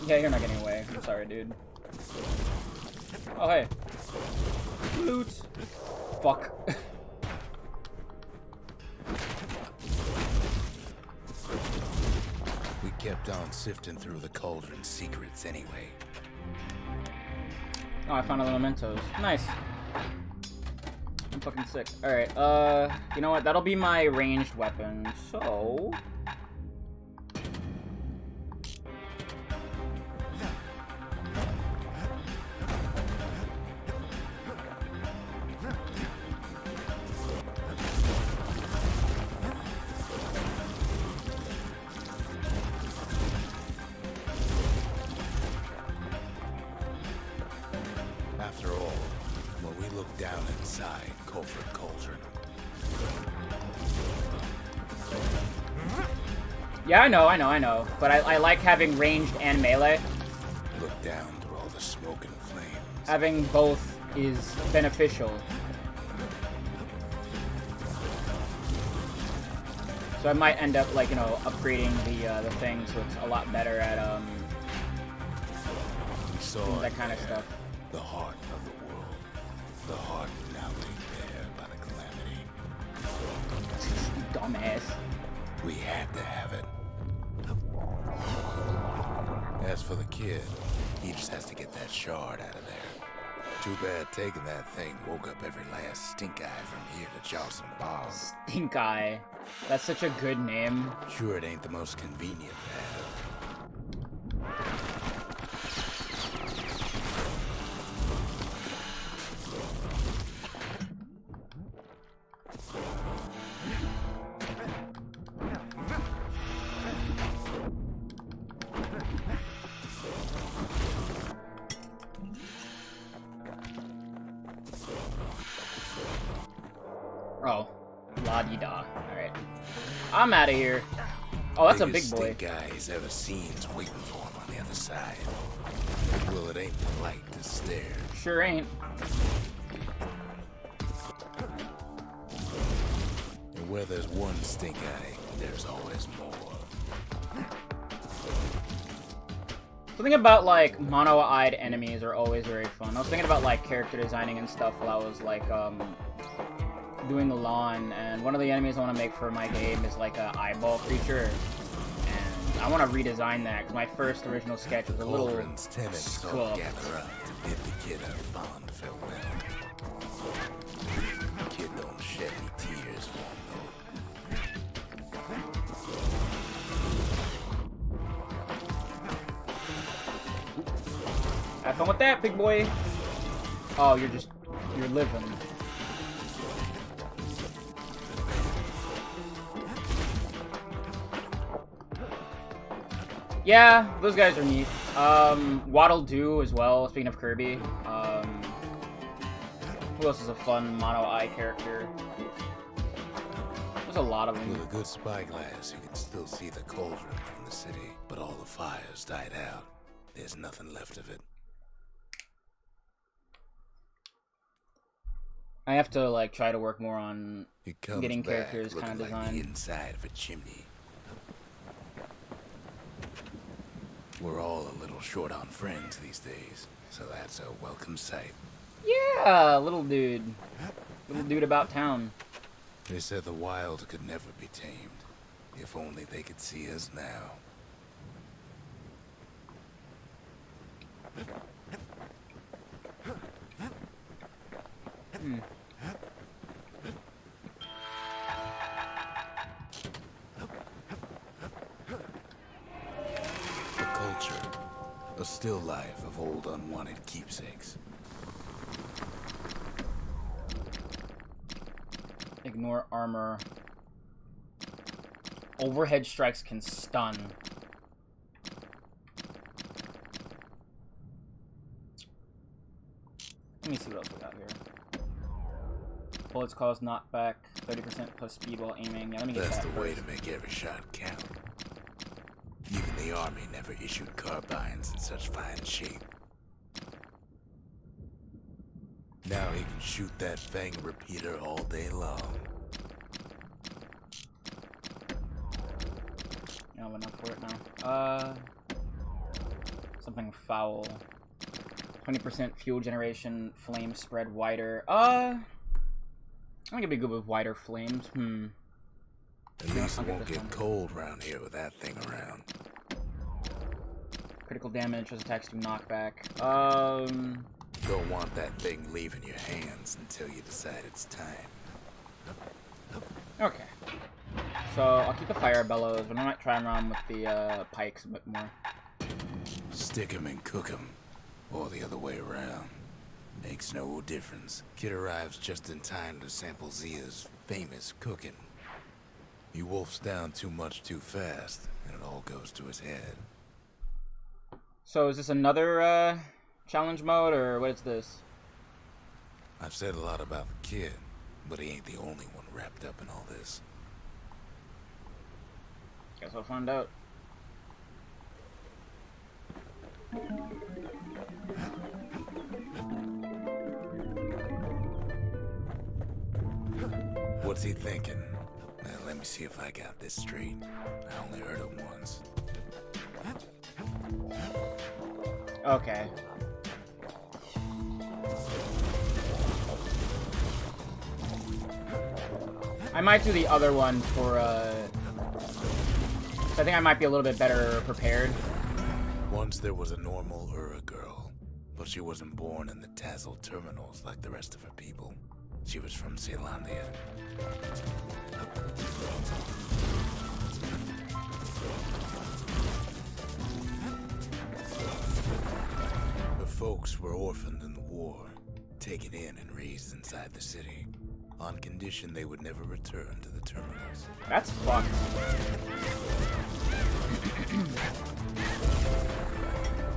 [SPEAKER 1] Yeah, you're not getting away. I'm sorry, dude. Oh, hey. Loot. Fuck.
[SPEAKER 2] We kept on sifting through the cauldron's secrets anyway.
[SPEAKER 1] Oh, I found a little Mentos. Nice. I'm fucking sick. Alright, you know what? That'll be my ranged weapon, so...
[SPEAKER 2] After all, when we look down inside Culford Cauldron,
[SPEAKER 1] Yeah, I know. But I like having ranged and melee.
[SPEAKER 2] look down through all the smoke and flames.
[SPEAKER 1] Having both is beneficial. So I might end up, like, you know, upgrading the thing so it's a lot better at,
[SPEAKER 2] We saw
[SPEAKER 1] that kind of stuff.
[SPEAKER 2] The heart of the world. The heart now laid bare by the calamity.
[SPEAKER 1] Dumbass.
[SPEAKER 2] We had to have it. As for the kid, he just has to get that shard out of there. Too bad taking that thing woke up every last stink eye from here to Charleston Bog.
[SPEAKER 1] Stink Eye. That's such a good name.
[SPEAKER 2] Sure, it ain't the most convenient path.
[SPEAKER 1] Oh. La-di-da. Alright. I'm out of here. Oh, that's a big
[SPEAKER 2] Biggest
[SPEAKER 1] boy.
[SPEAKER 2] stink eye he's ever seen's waiting for him on the other side. Well, it ain't polite to stare.
[SPEAKER 1] sure ain't.
[SPEAKER 2] And where there's one stink eye, there's always more.
[SPEAKER 1] Something about, like, mono-eyed enemies are always very fun. I was thinking about, like, character designing and stuff while I was, like, doing the lawn, and one of the enemies I want to make for my game is, like, a eyeball creature. And I want to redesign that, because my first original sketch was a little scuffed.
[SPEAKER 2] Gather up to bid the kid a fond farewell. The kid don't shed any tears for him, though.
[SPEAKER 1] Have fun with that, big boy. Oh, you're living. Yeah, those guys are neat. Waddle Doo as well, speaking of Kirby. Who else is a fun mono-eye character? There's a lot of them.
[SPEAKER 2] With a good spyglass, you can still see the cauldron from the city, but all the fires died out. There's nothing left of it.
[SPEAKER 1] I have to, like, try to work more on getting
[SPEAKER 2] back
[SPEAKER 1] characters kind of
[SPEAKER 2] like
[SPEAKER 1] designed.
[SPEAKER 2] the inside of a chimney. We're all a little short on friends these days, so that's a welcome sight.
[SPEAKER 1] Yeah, little dude. Little dude about town.
[SPEAKER 2] They said the wild could never be tamed. If only they could see us now. The culture. A still life of old unwanted keepsakes.
[SPEAKER 1] Ignore armor. Overhead strikes can stun. Let me see what else we got here. Bullets cause knockback, 30% plus speed while aiming. Yeah, let me get
[SPEAKER 2] That's
[SPEAKER 1] that
[SPEAKER 2] the way
[SPEAKER 1] first.
[SPEAKER 2] to make every shot count. Even the army never issued carbines in such fine shape. Now he can shoot that fang repeater all day long.
[SPEAKER 1] I don't have enough for it now. Something foul. 20% fuel generation, flame spread wider. I think it'd be good with wider flames.
[SPEAKER 2] At least it won't get cold around here with that thing around.
[SPEAKER 1] Critical damage as attacks do knockback.
[SPEAKER 2] Don't want that thing leaving your hands until you decide it's time.
[SPEAKER 1] Okay. So I'll keep the fire bellows, but I might try and run with the pikes a bit more.
[SPEAKER 2] Stick 'em and cook 'em, or the other way around. Makes no difference. Kid arrives just in time to sample Zia's famous cooking. He wolfs down too much too fast, and it all goes to his head.
[SPEAKER 1] So is this another challenge mode, or what is this?
[SPEAKER 2] I've said a lot about the kid, but he ain't the only one wrapped up in all this.
[SPEAKER 1] Guess I'll find out.
[SPEAKER 2] What's he thinking? Let me see if I got this straight. I only heard it once.
[SPEAKER 1] Okay. I might do the other one for, I think I might be a little bit better prepared.
[SPEAKER 2] Once there was a normal Ura girl, but she wasn't born in the Tassel terminals like the rest of her people. She was from Ceylondia. Her folks were orphaned in the war, taken in and raised inside the city, on condition they would never return to the terminals.
[SPEAKER 1] That's fucked.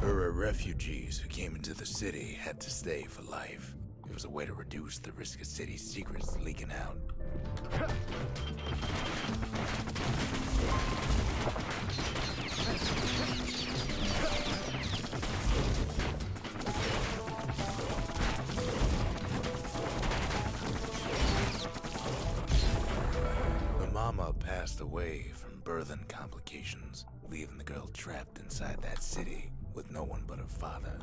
[SPEAKER 2] Ura refugees who came into the city had to stay for life. It was a way to reduce the risk of city secrets leaking out. away from birthing complications, leaving the girl trapped inside that city with no one but her father.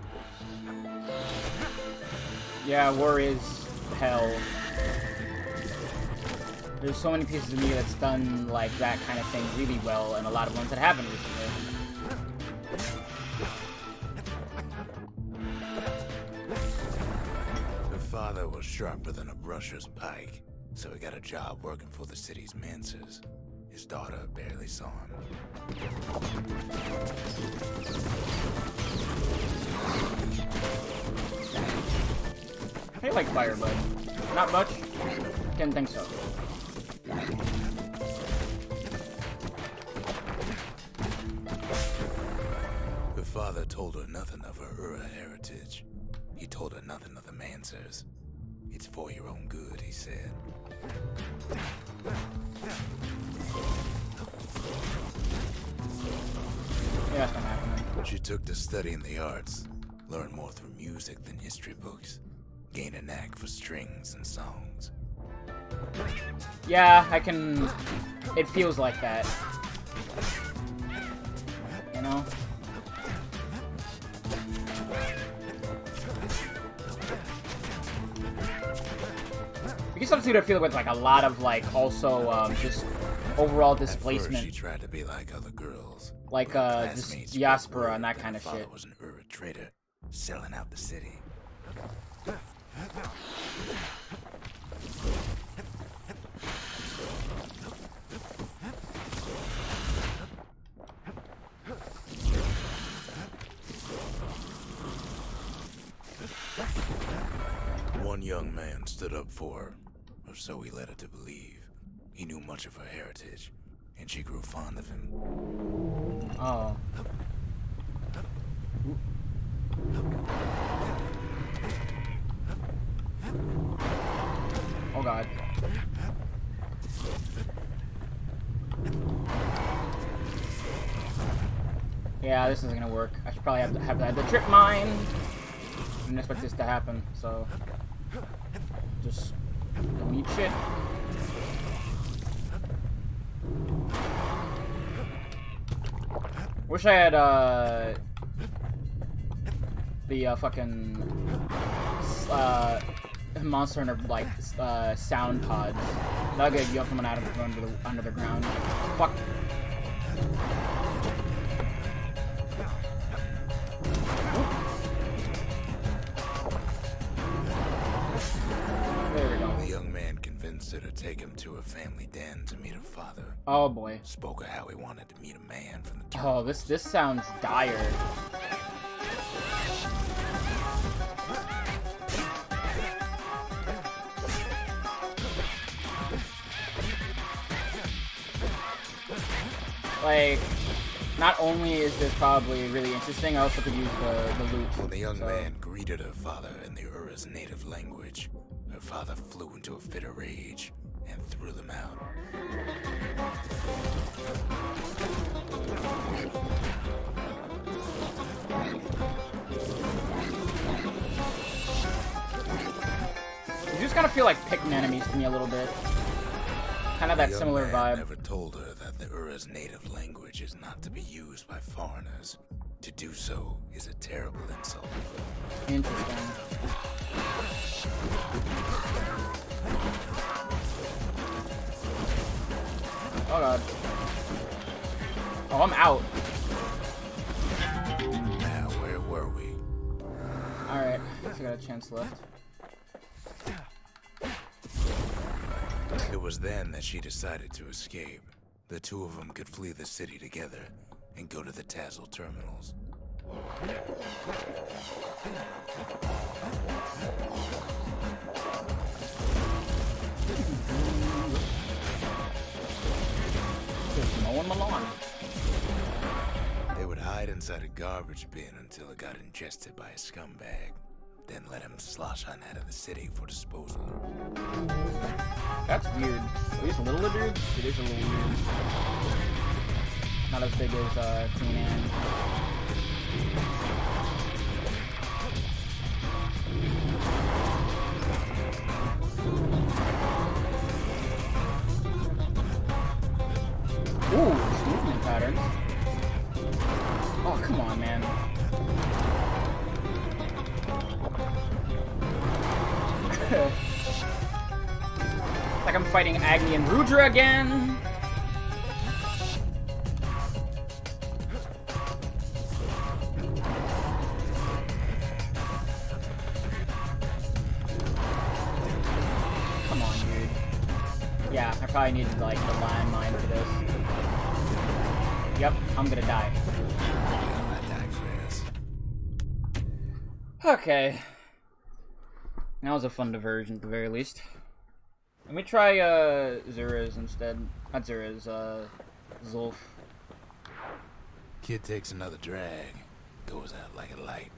[SPEAKER 1] Yeah, war is hell. There's so many pieces of media that's done like that kind of thing really well, and a lot of ones that haven't recently.
[SPEAKER 2] Her father was sharper than a brusher's pike, so he got a job working for the city's mancers. His daughter barely saw him.
[SPEAKER 1] I like Firebud. Not much. Didn't think so.
[SPEAKER 2] Her father told her nothing of her Ura heritage. He told her nothing of the Mancers. It's for your own good, he said.
[SPEAKER 1] Yeah, that's not happening.
[SPEAKER 2] She took to studying the arts, learned more through music than history books, gained a knack for strings and songs.
[SPEAKER 1] Yeah, I can... It feels like that. You know? You can substitute, I feel, with like a lot of like also just overall displacement.
[SPEAKER 2] At first, she tried to be like other girls.
[SPEAKER 1] Like just diaspora and that kind of shit.
[SPEAKER 2] Was an Ura trader selling out the city. One young man stood up for her, or so he led her to believe. He knew much of her heritage, and she grew fond of him.
[SPEAKER 1] Oh. Oh god. Yeah, this isn't gonna work. I should probably have the trip mine. I didn't expect this to happen, so just don't eat shit. Wish I had the fucking Monster Hunter like sound pods. That'll get you up coming out of under the ground. Fuck. There we go.
[SPEAKER 2] The young man convinced her to take him to a family den to meet her father.
[SPEAKER 1] Oh boy.
[SPEAKER 2] Spoke of how he wanted to meet a man from the
[SPEAKER 1] Oh, this sounds dire. Like, not only is this probably really interesting, I also could use the loot.
[SPEAKER 2] When the young man greeted her father in the Ura's native language, her father flew into a fit of rage and threw them out.
[SPEAKER 1] You just kind of feel like picking enemies to me a little bit. Kind of that similar vibe.
[SPEAKER 2] Never told her that the Ura's native language is not to be used by foreigners. To do so is a terrible insult.
[SPEAKER 1] Interesting. Oh god. Oh, I'm out.
[SPEAKER 2] Now, where were we?
[SPEAKER 1] Alright, I got a chance left.
[SPEAKER 2] It was then that she decided to escape. The two of them could flee the city together and go to the Tassel terminals.
[SPEAKER 1] Just mowing my lawn.
[SPEAKER 2] They would hide inside a garbage bin until it got ingested by a scumbag. Then let him slosh on out of the city for disposal.
[SPEAKER 1] That's weird. At least a little bit weird. It is a little weird. Not as big as Queen Anne. Like I'm fighting Agni and Rudra again. Come on, dude. Yeah, I probably needed like the landmine for this. Yep, I'm gonna die. Okay. That was a fun diversion at the very least. Let me try Zura's instead. Not Zura's, Zulf.
[SPEAKER 2] Kid takes another drag, goes out like a light.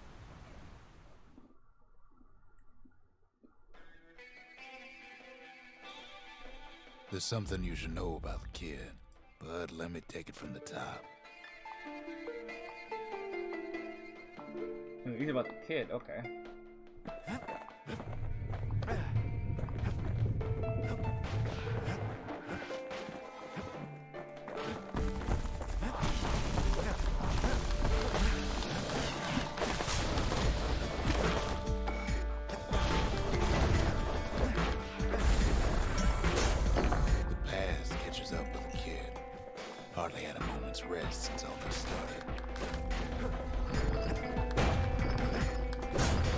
[SPEAKER 2] There's something you should know about the kid, but let me take it from the top.
[SPEAKER 1] He's about the kid, okay.
[SPEAKER 2] Hardly had a moment's rest since all this started.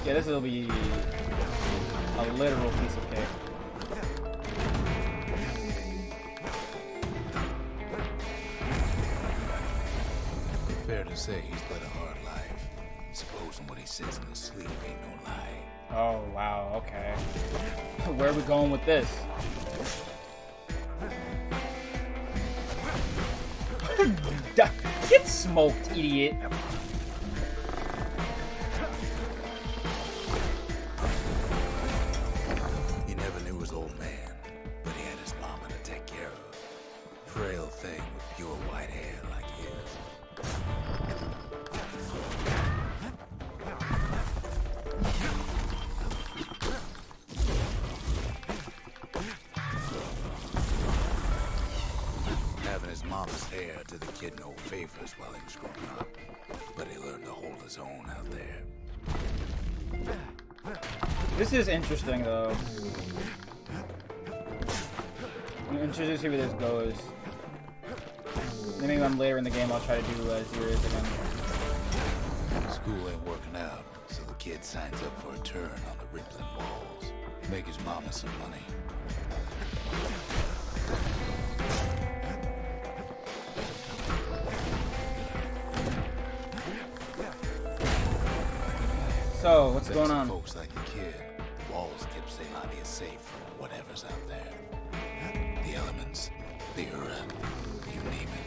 [SPEAKER 1] Yeah, this will be a literal piece of cake.
[SPEAKER 2] Fair to say he's led a hard life. Supposing what he says in his sleep ain't no lie.
[SPEAKER 1] Oh, wow, okay. Where are we going with this? Get smoked, idiot.
[SPEAKER 2] He never knew his old man, but he had his mama to take care of. Frail thing with pure white hair like his. Having his mama's hair did the kid no favors while he was growing up, but he learned to hold his own out there.
[SPEAKER 1] This is interesting, though. I'm interested to see where this goes. Maybe when later in the game I'll try to do Zero's again.
[SPEAKER 2] School ain't working out, so the kid signs up for a turn on the rippling walls. Make his mama some money.
[SPEAKER 1] So, what's
[SPEAKER 2] Thanks
[SPEAKER 1] going
[SPEAKER 2] to
[SPEAKER 1] on?
[SPEAKER 2] folks like the kid, the walls kept Ceylondia safe from whatever's out there. The elements, the Ura, you name it.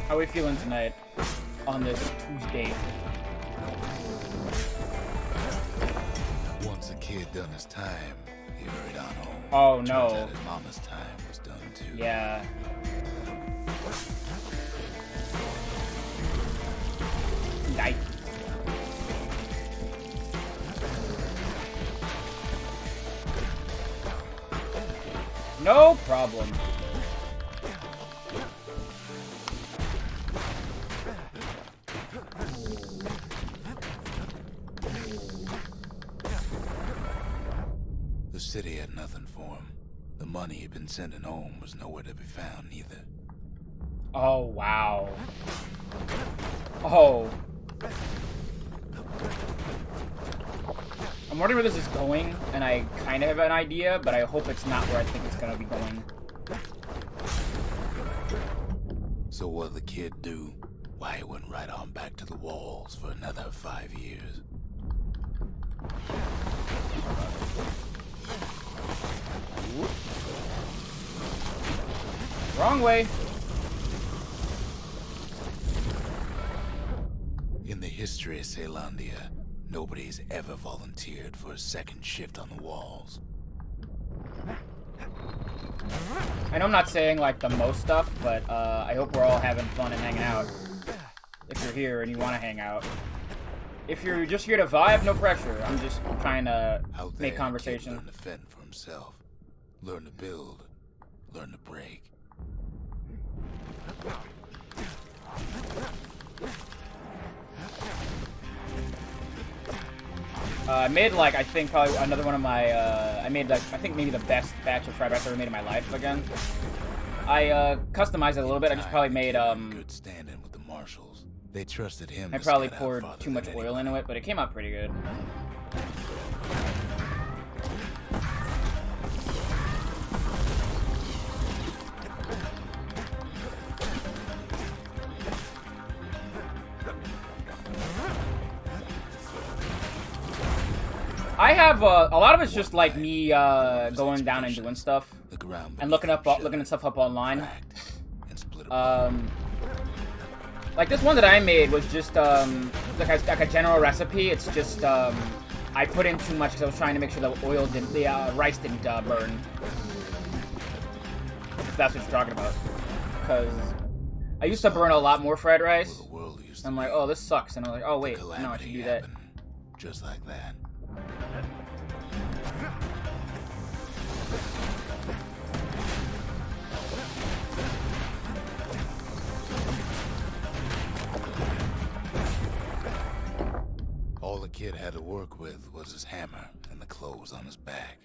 [SPEAKER 1] How are we feeling tonight on this Tuesday?
[SPEAKER 2] Once the kid done his time, he hurried on home.
[SPEAKER 1] Oh,
[SPEAKER 2] Turns
[SPEAKER 1] no.
[SPEAKER 2] out his mama's time was done too.
[SPEAKER 1] Yeah. Yikes. No problem.
[SPEAKER 2] The city had nothing for him. The money he'd been sending home was nowhere to be found either.
[SPEAKER 1] Oh, wow. Oh. I'm wondering where this is going, and I kind of have an idea, but I hope it's not where I think it's going to be going.
[SPEAKER 2] So what'd the kid do? Why, he went right on back to the walls for another 5 years.
[SPEAKER 1] Wrong way.
[SPEAKER 2] In the history of Ceylondia, nobody's ever volunteered for a second shift on the walls.
[SPEAKER 1] I know I'm not saying, like, the most stuff, but, I hope we're all having fun and hanging out. If you're here and you want to hang out. If you're just here to vibe, no pressure. I'm just trying to make conversation.
[SPEAKER 2] Learn to fend for himself. Learn to build. Learn to break.
[SPEAKER 1] I made, like, I think probably another one of my, I made, like, I think maybe the best batch of fried rice I ever made in my life again. I, customized it a little bit. I just probably made,
[SPEAKER 2] Good standing with the marshals. They trusted him.
[SPEAKER 1] I probably poured too much oil into it, but it came out pretty good. I have a lot of it's just like me going down and doing stuff and looking stuff up online. Like this one that I made was just like a general recipe. It's just I put in too much because I was trying to make sure the rice didn't burn. If that's what you're talking about. Because I used to burn a lot more fried rice. I'm like, oh, this sucks, and I was like, oh wait, no, I should do that.
[SPEAKER 2] Just like that. All the kid had to work with was his hammer and the clothes on his back.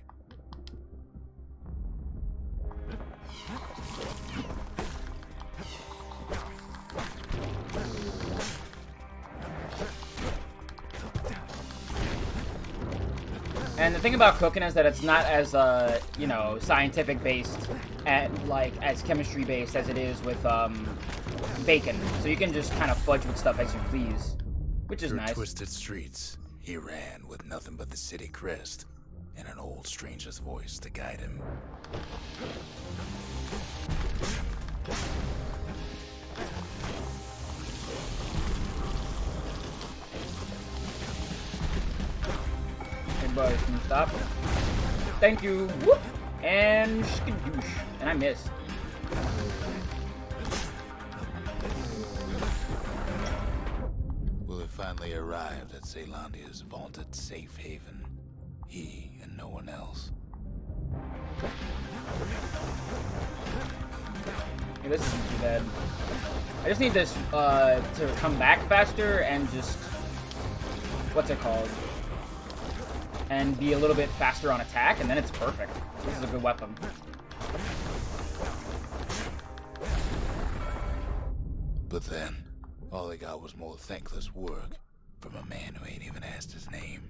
[SPEAKER 1] And the thing about cooking is that it's not as, you know, scientific based and like as chemistry based as it is with bacon. So you can just kind of fudge with stuff as you please, which is nice.
[SPEAKER 2] Through twisted streets, he ran with nothing but the city crest and an old stranger's voice to guide him.
[SPEAKER 1] Boys, can you stop? Thank you. Whoop. And skadoosh. And I missed.
[SPEAKER 2] Will have finally arrived at Caelondia's vaunted safe haven. He and no one else.
[SPEAKER 1] Hey, this isn't too bad. I just need this to come back faster and just... What's it called? And be a little bit faster on attack, and then it's perfect. This is a good weapon.
[SPEAKER 2] But then, all they got was more thankless work from a man who ain't even asked his name.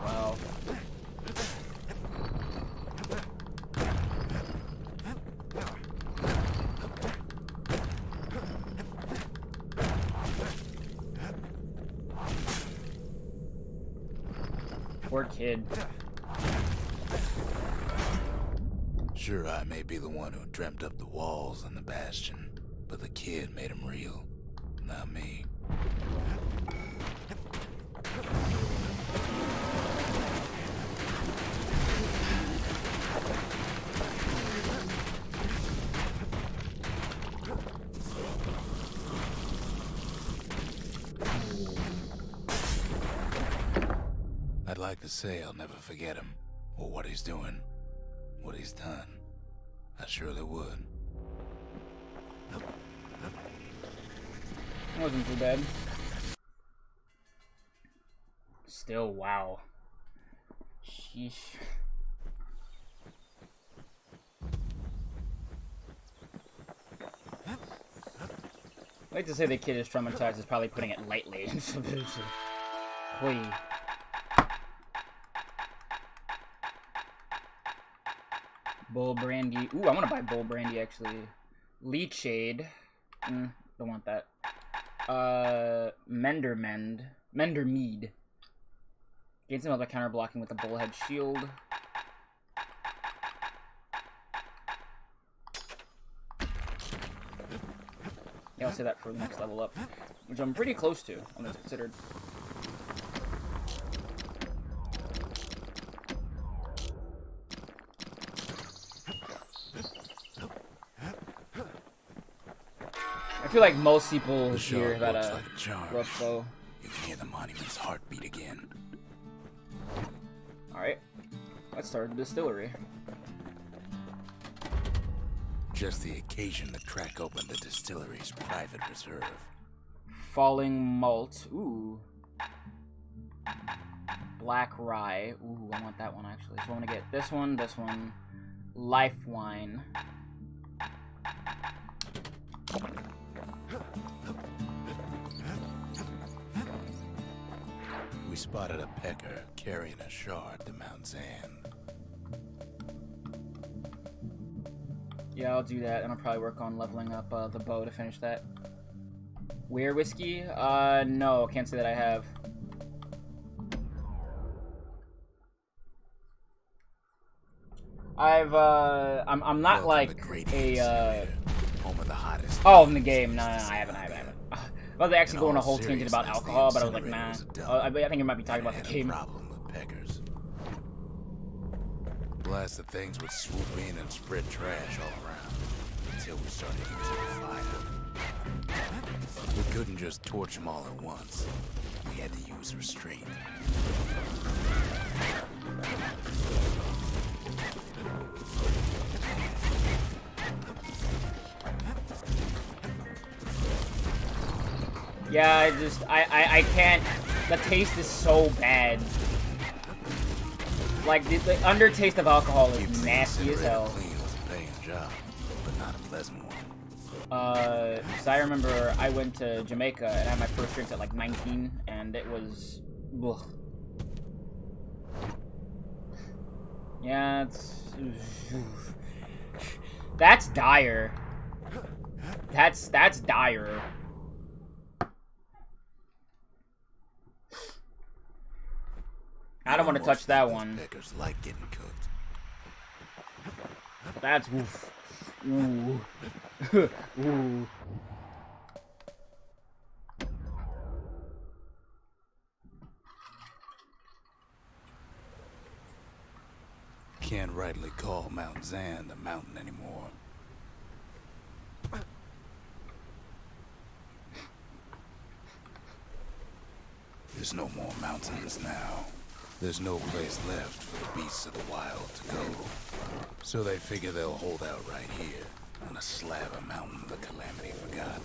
[SPEAKER 1] Wow. Poor kid.
[SPEAKER 2] Sure, I may be the one who dreamt up the walls and the Bastion, but the kid made them real, not me. I'd like to say I'll never forget him, or what he's doing, what he's done. I surely would.
[SPEAKER 1] It wasn't too bad. Still, wow. Sheesh. I like to say the kid is traumatized is probably putting it lightly. Wait. Bull brandy. Ooh, I want to buy bull brandy actually. Leechade. Don't want that. Mendermead. Gain some other counter blocking with the bullhead shield. Yeah, I'll say that for the next level up, which I'm pretty close to, all things considered. I feel like most people here have had a rough go.
[SPEAKER 2] You can hear the monument's heartbeat again.
[SPEAKER 1] Alright, let's start the distillery.
[SPEAKER 2] Just the occasion to crack open the distillery's private reserve.
[SPEAKER 1] Falling malt. Ooh. Black rye. Ooh, I want that one actually. So I'm gonna get this one, life wine.
[SPEAKER 2] We spotted a pecker carrying a shard to Mount Zan.
[SPEAKER 1] Yeah, I'll do that, and I'll probably work on leveling up the bow to finish that. Weir whiskey? No, can't say that I have. I'm not like a,
[SPEAKER 2] home of the hottest.
[SPEAKER 1] Oh, in the game? No, I haven't. I was actually going a whole tangent about alcohol, but I was like, nah. I think it might be talking about the game.
[SPEAKER 2] Problem with peckers. Blast the things would swoop in and spread trash all around until we started using fire. We couldn't just torch them all at once. We had to use restraint.
[SPEAKER 1] Yeah, I can't. The taste is so bad. Like, the undertaste of alcohol is nasty as hell.
[SPEAKER 2] Clean was a paying job, but not a pleasant one.
[SPEAKER 1] Cause I remember I went to Jamaica and I had my first drinks at like 19, and it was, ugh. Yeah, that's dire. That's dire. I don't want to touch that one.
[SPEAKER 2] Peckers like getting cooked.
[SPEAKER 1] That's oof. Ooh. Ooh.
[SPEAKER 2] Can't rightly call Mount Zan the mountain anymore. There's no more mountains now. There's no place left for the beasts of the wild to go. So they figure they'll hold out right here, on a slab of mountain the Calamity forgot.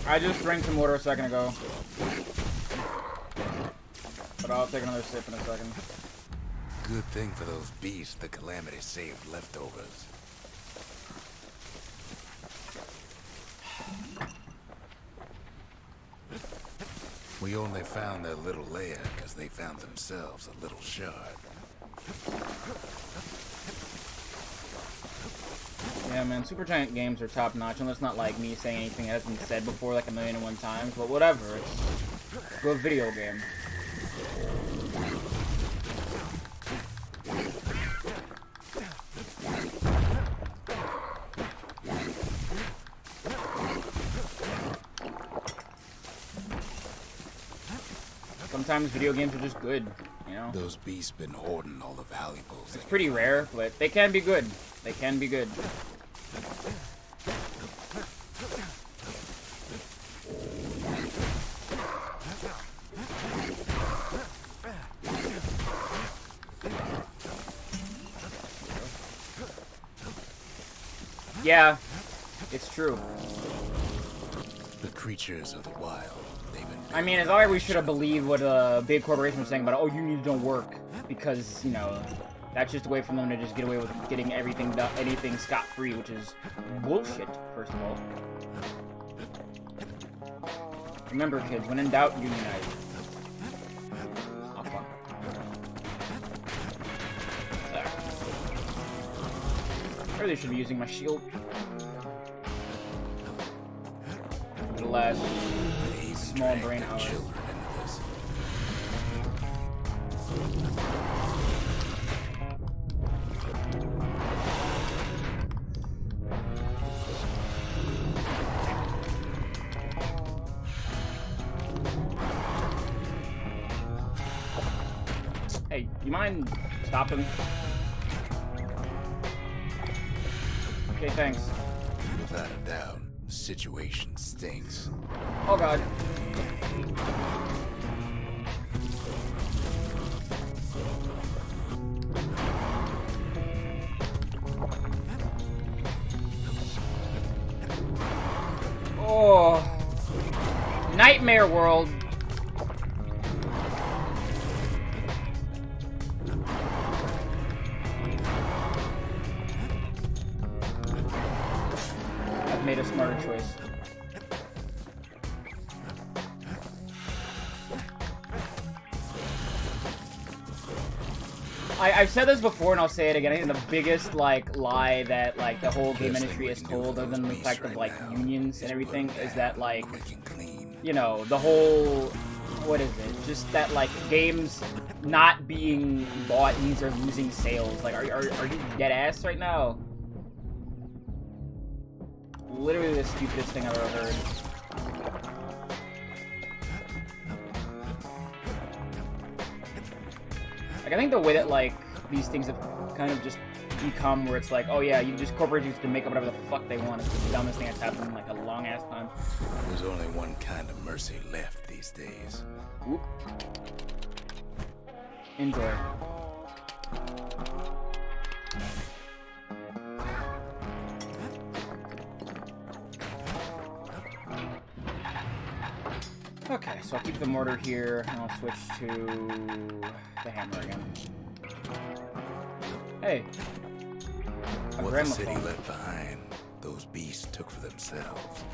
[SPEAKER 1] I just drank some water a second ago. But I'll take another sip in a second.
[SPEAKER 2] Good thing for those beasts the Calamity saved leftovers. We only found their little lair because they found themselves a little shard.
[SPEAKER 1] Yeah, man, Supergiant games are top notch, and it's not like me saying anything that hasn't been said before like 1,000,001 times, but whatever, it's a good video game. Sometimes video games are just good, you know?
[SPEAKER 2] Those beasts been hoarding all the valuables.
[SPEAKER 1] It's pretty rare, but they can be good. They can be good. Yeah, it's true.
[SPEAKER 2] The creatures of the wild.
[SPEAKER 1] I mean, it's alright we should have believed what a big corporation was saying about, oh, you need to don't work, because, you know, that's just a way for them to just get away with getting everything done, anything scot-free, which is bullshit, first of all. Remember, kids, when in doubt, unionize. Oh, fuck. There. I really should be using my shield. The last small brain hours. Hey, you mind stopping? Okay, thanks.
[SPEAKER 2] Without a doubt, the situation stinks.
[SPEAKER 1] Oh god. Oh. Nightmare world. I've made a smarter choice. I've said this before and I'll say it again. I think the biggest, like, lie that, like, the whole game industry has told, other than the fact of, like, unions and everything, is that, like, you know, the whole, what is it? Just that, like, games not being bought means they're losing sales. Like, are you dead ass right now? Literally the stupidest thing I've ever heard. Like, I think the way that, like, these things have kind of just become where it's like, oh yeah, you just corporations can make up whatever the fuck they want. It's the dumbest thing that's happened in, like, a long-ass time.
[SPEAKER 2] There's only one kind of mercy left these days.
[SPEAKER 1] Whoop. Enjoy. Okay, so I'll keep the mortar here, and I'll switch to the hammer again. Hey!
[SPEAKER 2] What the city left behind, those beasts took for themselves.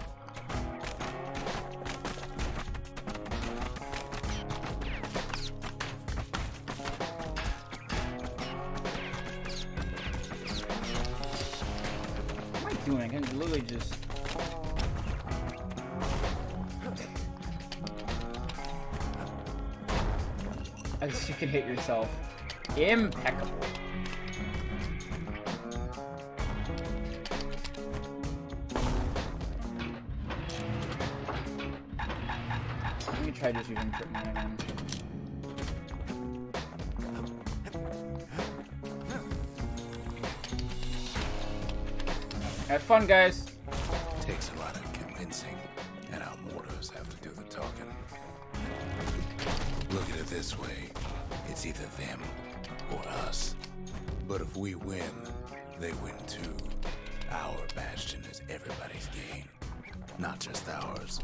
[SPEAKER 1] What am I doing? I can literally just... At least you can hit yourself. Impeccable. Let me try just using Trip Mine again. Have fun, guys.
[SPEAKER 2] Takes a lot of convincing, and our mortars have to do the talking. Look at it this way. It's either them or us. But if we win, they win too. Our Bastion is everybody's gain, not just ours.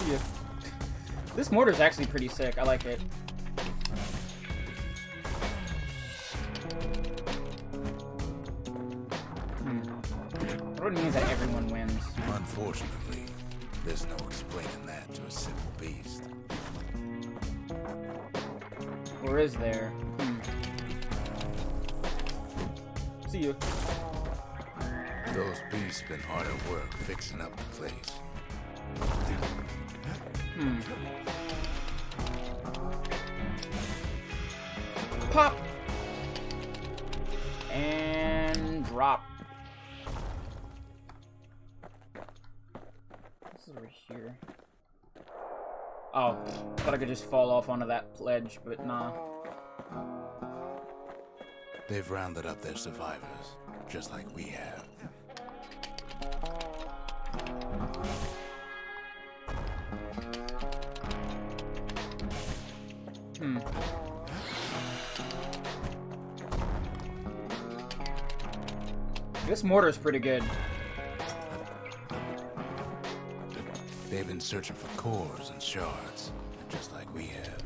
[SPEAKER 1] Yeah. This mortar's actually pretty sick. I like it. What means that everyone wins?
[SPEAKER 2] Unfortunately, there's no explaining that to a simple beast.
[SPEAKER 1] Or is there? See you.
[SPEAKER 2] Those beasts been hard at work fixing up the place.
[SPEAKER 1] Pop! And drop. This is over here. Oh, thought I could just fall off onto that ledge, but nah.
[SPEAKER 2] They've rounded up their survivors, just like we have.
[SPEAKER 1] This mortar's pretty good.
[SPEAKER 2] They've been searching for cores and shards, just like we have.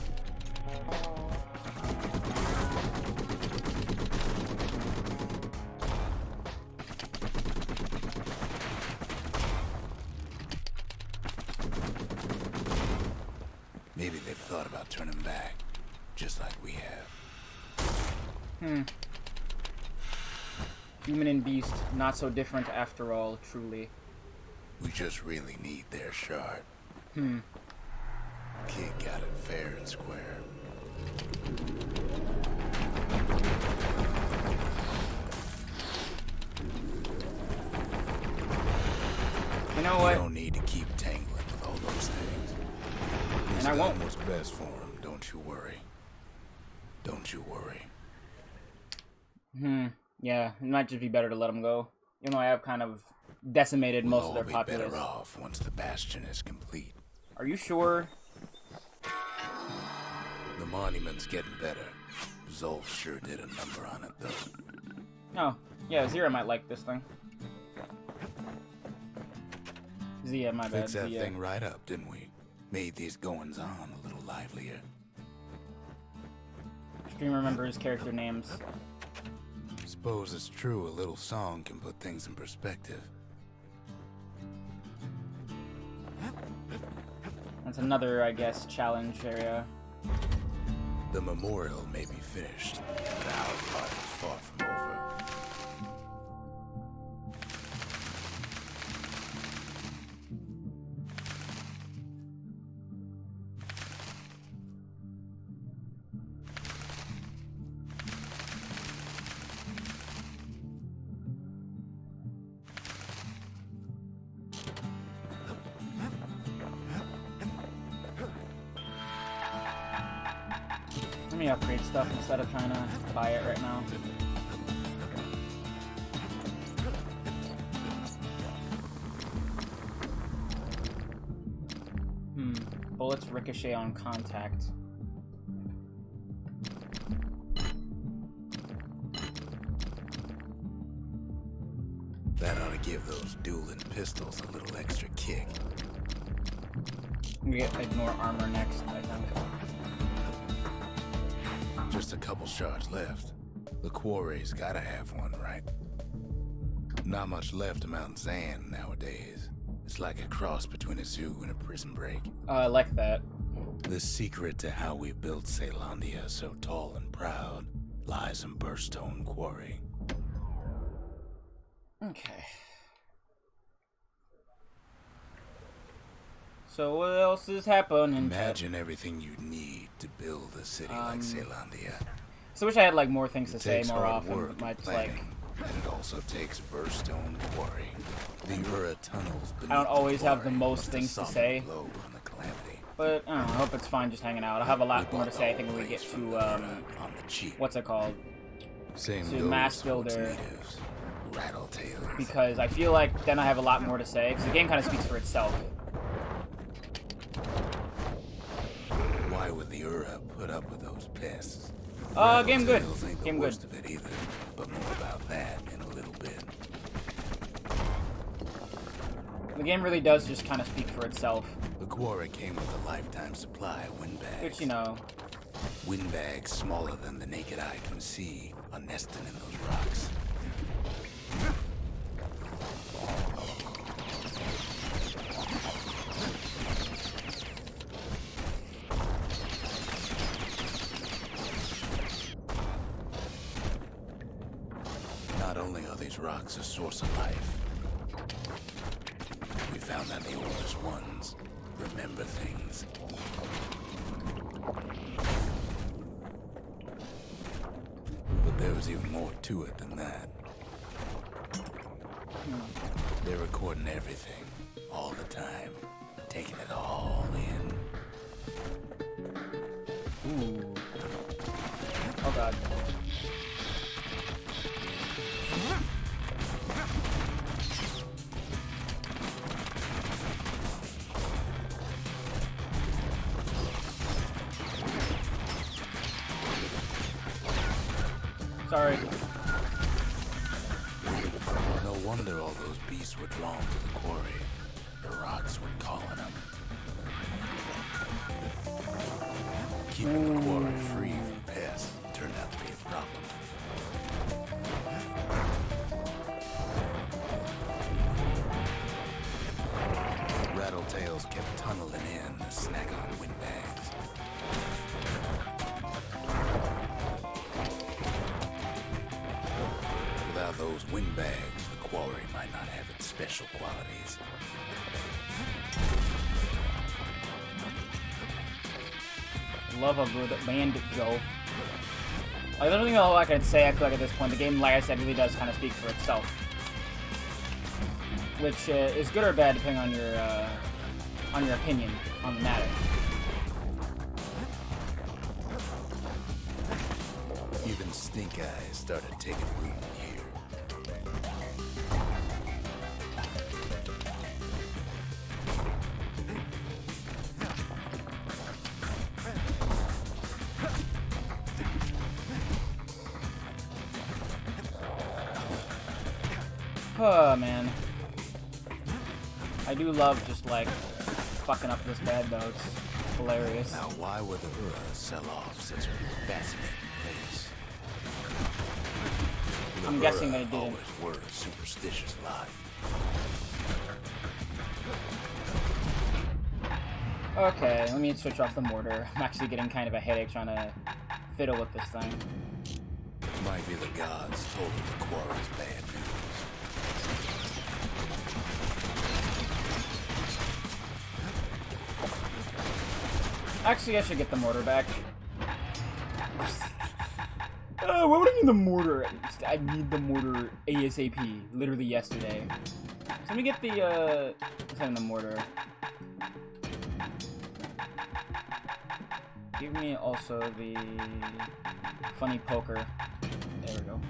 [SPEAKER 2] Maybe they've thought about turning back, just like we have.
[SPEAKER 1] Human and beast, not so different after all, truly.
[SPEAKER 2] We just really need their shard. Kid got it fair and square.
[SPEAKER 1] You know what?
[SPEAKER 2] You don't need to keep tangling with all those things.
[SPEAKER 1] And I won't.
[SPEAKER 2] What's best for him, don't you worry. Don't you worry.
[SPEAKER 1] Yeah, it might just be better to let them go. Even though I have kind of decimated most of their
[SPEAKER 2] We'll all be
[SPEAKER 1] populace.
[SPEAKER 2] better off once the Bastion is complete.
[SPEAKER 1] Are you sure?
[SPEAKER 2] The monument's getting better. Zolf sure did a number on it, though.
[SPEAKER 1] Oh, yeah, Zira might like this thing. Zia, my bad.
[SPEAKER 2] Fixed that
[SPEAKER 1] Zia.
[SPEAKER 2] thing right up, didn't we? Made these goings-on a little livelier.
[SPEAKER 1] Stream remembers character names.
[SPEAKER 2] Suppose it's true a little song can put things in perspective.
[SPEAKER 1] That's another, I guess, challenge area.
[SPEAKER 2] The memorial may be finished, but our part is far from over.
[SPEAKER 1] Let me upgrade stuff instead of trying to buy it right now. Bullets ricochet on contact.
[SPEAKER 2] That ought to give those dueling pistols a little extra kick.
[SPEAKER 1] We get ignore armor next, I think.
[SPEAKER 2] Just a couple shards left. The quarry's gotta have one, right? Not much left of Mount Zan nowadays. It's like a cross between a zoo and a prison break.
[SPEAKER 1] I like that.
[SPEAKER 2] The secret to how we built Caelondia so tall and proud lies in Burstone Quarry.
[SPEAKER 1] Okay. So what else is happening?
[SPEAKER 2] Imagine everything you'd need to build a city like Caelondia.
[SPEAKER 1] So I wish I had like more things to
[SPEAKER 2] It
[SPEAKER 1] say
[SPEAKER 2] takes
[SPEAKER 1] more
[SPEAKER 2] hard
[SPEAKER 1] often.
[SPEAKER 2] work
[SPEAKER 1] But might
[SPEAKER 2] and
[SPEAKER 1] just like
[SPEAKER 2] planning, and it also takes Burstone Quarry. The Ura tunnels beneath
[SPEAKER 1] I don't always
[SPEAKER 2] the
[SPEAKER 1] have the
[SPEAKER 2] quarry
[SPEAKER 1] most
[SPEAKER 2] must
[SPEAKER 1] things to
[SPEAKER 2] soften
[SPEAKER 1] say.
[SPEAKER 2] the blow on the calamity.
[SPEAKER 1] But I don't know, I hope it's fine just hanging out. I'll have a lot
[SPEAKER 2] We
[SPEAKER 1] more to
[SPEAKER 2] bought
[SPEAKER 1] say I
[SPEAKER 2] the
[SPEAKER 1] think when we
[SPEAKER 2] whole
[SPEAKER 1] get
[SPEAKER 2] place from
[SPEAKER 1] to
[SPEAKER 2] the Ura on the cheap.
[SPEAKER 1] what's it called?
[SPEAKER 2] Same
[SPEAKER 1] to
[SPEAKER 2] goes
[SPEAKER 1] Mass
[SPEAKER 2] for its
[SPEAKER 1] Builder.
[SPEAKER 2] natives, Rattletails.
[SPEAKER 1] Because I feel like then I have a lot more to say. Because the game kind of speaks for itself.
[SPEAKER 2] Why would the Ura put up with those pests?
[SPEAKER 1] Game good.
[SPEAKER 2] Rattletails ain't the
[SPEAKER 1] Game good.
[SPEAKER 2] worst of it either, but more about that in a little bit.
[SPEAKER 1] The game really does just kind of speak for itself.
[SPEAKER 2] The quarry came with a lifetime supply of windbags.
[SPEAKER 1] Which, you know,
[SPEAKER 2] Windbags smaller than the naked eye can see are nesting in those rocks. Not only are these rocks a source of life, we found that the oldest ones remember things. But there was even more to it than that. They're recording everything, all the time, taking it all in.
[SPEAKER 1] ooh. Oh god. Sorry.
[SPEAKER 2] No wonder all those beasts were drawn to the quarry. The rocks were calling them. Keeping the quarry free from pests turned out to be a problem. Rattletails kept tunneling in to snack on windbags. Without those windbags, the quarry might not have its special qualities.
[SPEAKER 1] Love a good bandit Joe. Like, there's nothing all I can say, I feel like, at this point. The game, like I said, really does kind of speak for itself. Which is good or bad, depending on your opinion on the matter.
[SPEAKER 2] Even stink eyes started taking root here.
[SPEAKER 1] Oh man, I do love just like fucking up this bed though. It's hilarious.
[SPEAKER 2] Now, why would the Hura sell off such a fascinating place?
[SPEAKER 1] I'm guessing they didn't.
[SPEAKER 2] Always were a superstitious lot.
[SPEAKER 1] Okay, let me switch off the mortar. I'm actually getting kind of a headache trying to fiddle with this thing.
[SPEAKER 2] Might be the gods told him the quarry's bad news.
[SPEAKER 1] Actually, I should get the mortar back. Why would I need the mortar? I need the mortar ASAP. Literally yesterday. So let me get the, the mortar. Give me also the funny poker. There we go.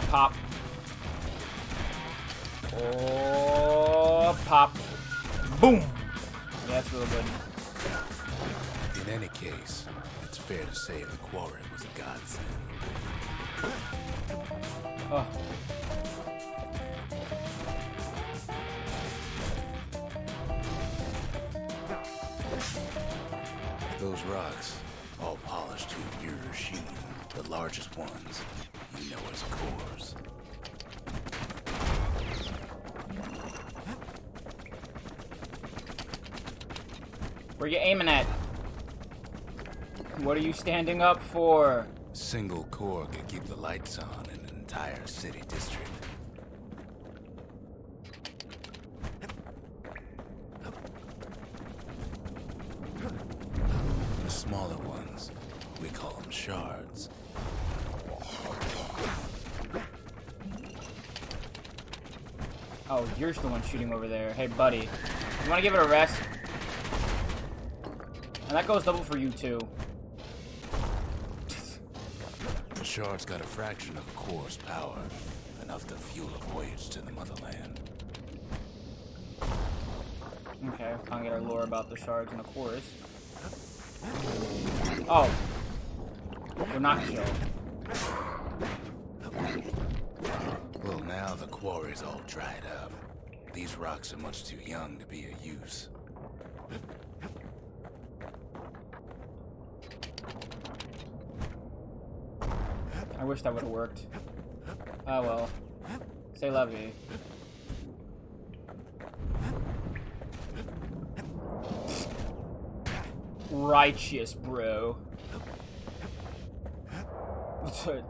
[SPEAKER 1] Pop. Oh, pop. Boom. Yeah, that's real good.
[SPEAKER 2] In any case, it's fair to say the quarry was a godsend.
[SPEAKER 1] Oh.
[SPEAKER 2] Those rocks, all polished to a pure sheen, the largest ones, you know as cores.
[SPEAKER 1] Where you aiming at? What are you standing up for?
[SPEAKER 2] A single core can keep the lights on in an entire city district. The smaller ones, we call them shards.
[SPEAKER 1] Oh, you're the one shooting over there. Hey, buddy. You want to give it a rest? And that goes double for you, too.
[SPEAKER 2] The shard's got a fraction of a core's power, enough to fuel a voyage to the motherland.
[SPEAKER 1] Okay, I'll get our lore about the shards and the cores. Oh. We're not killed.
[SPEAKER 2] Well, now the quarry's all dried up. These rocks are much too young to be of use.
[SPEAKER 1] I wish that would have worked. Oh well. Say la vie. Righteous, bro.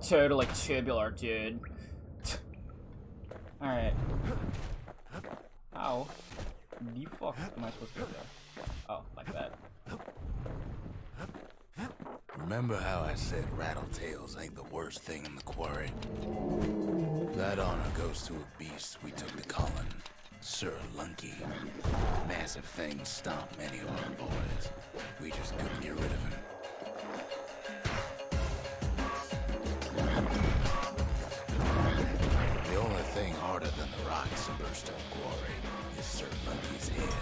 [SPEAKER 1] Totally tubular, dude. Alright. How the fuck am I supposed to go there? Oh, like that.
[SPEAKER 2] Remember how I said rattletails ain't the worst thing in the quarry? That honor goes to a beast we took to Colin, Sir Lunky. Massive things stomped many of our boys. We just couldn't get rid of him. The only thing harder than the rocks in Bastion quarry is Sir Lunky's head.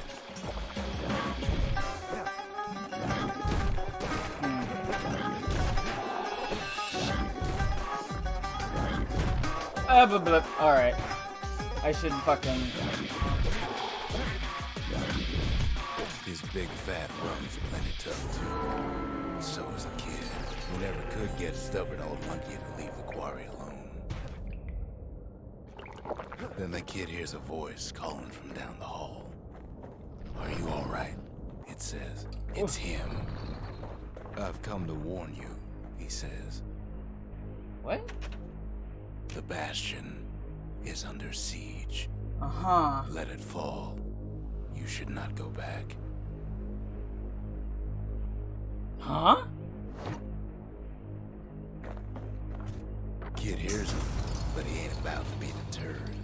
[SPEAKER 1] Alright. I should fucking...
[SPEAKER 2] His big fat runs plenty tough too. So as a kid, we never could get stubborn old Monkey to leave the quarry alone. Then the kid hears a voice calling from down the hall. Are you alright? It says. It's him. I've come to warn you, he says.
[SPEAKER 1] What?
[SPEAKER 2] The Bastion is under siege.
[SPEAKER 1] Uh-huh.
[SPEAKER 2] Let it fall. You should not go back.
[SPEAKER 1] Huh?
[SPEAKER 2] Kid hears him, but he ain't about to be deterred.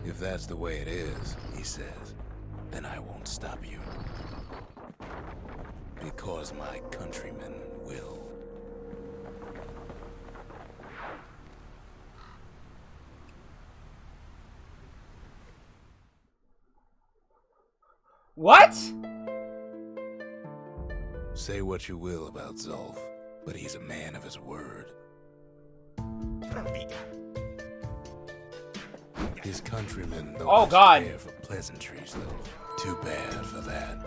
[SPEAKER 2] If that's the way it is, he says, then I won't stop you. Because my countrymen will.
[SPEAKER 1] What?
[SPEAKER 2] Say what you will about Zolf, but he's a man of his word. His countrymen don't
[SPEAKER 1] Oh, God.
[SPEAKER 2] care for pleasantries, though. Too bad for that.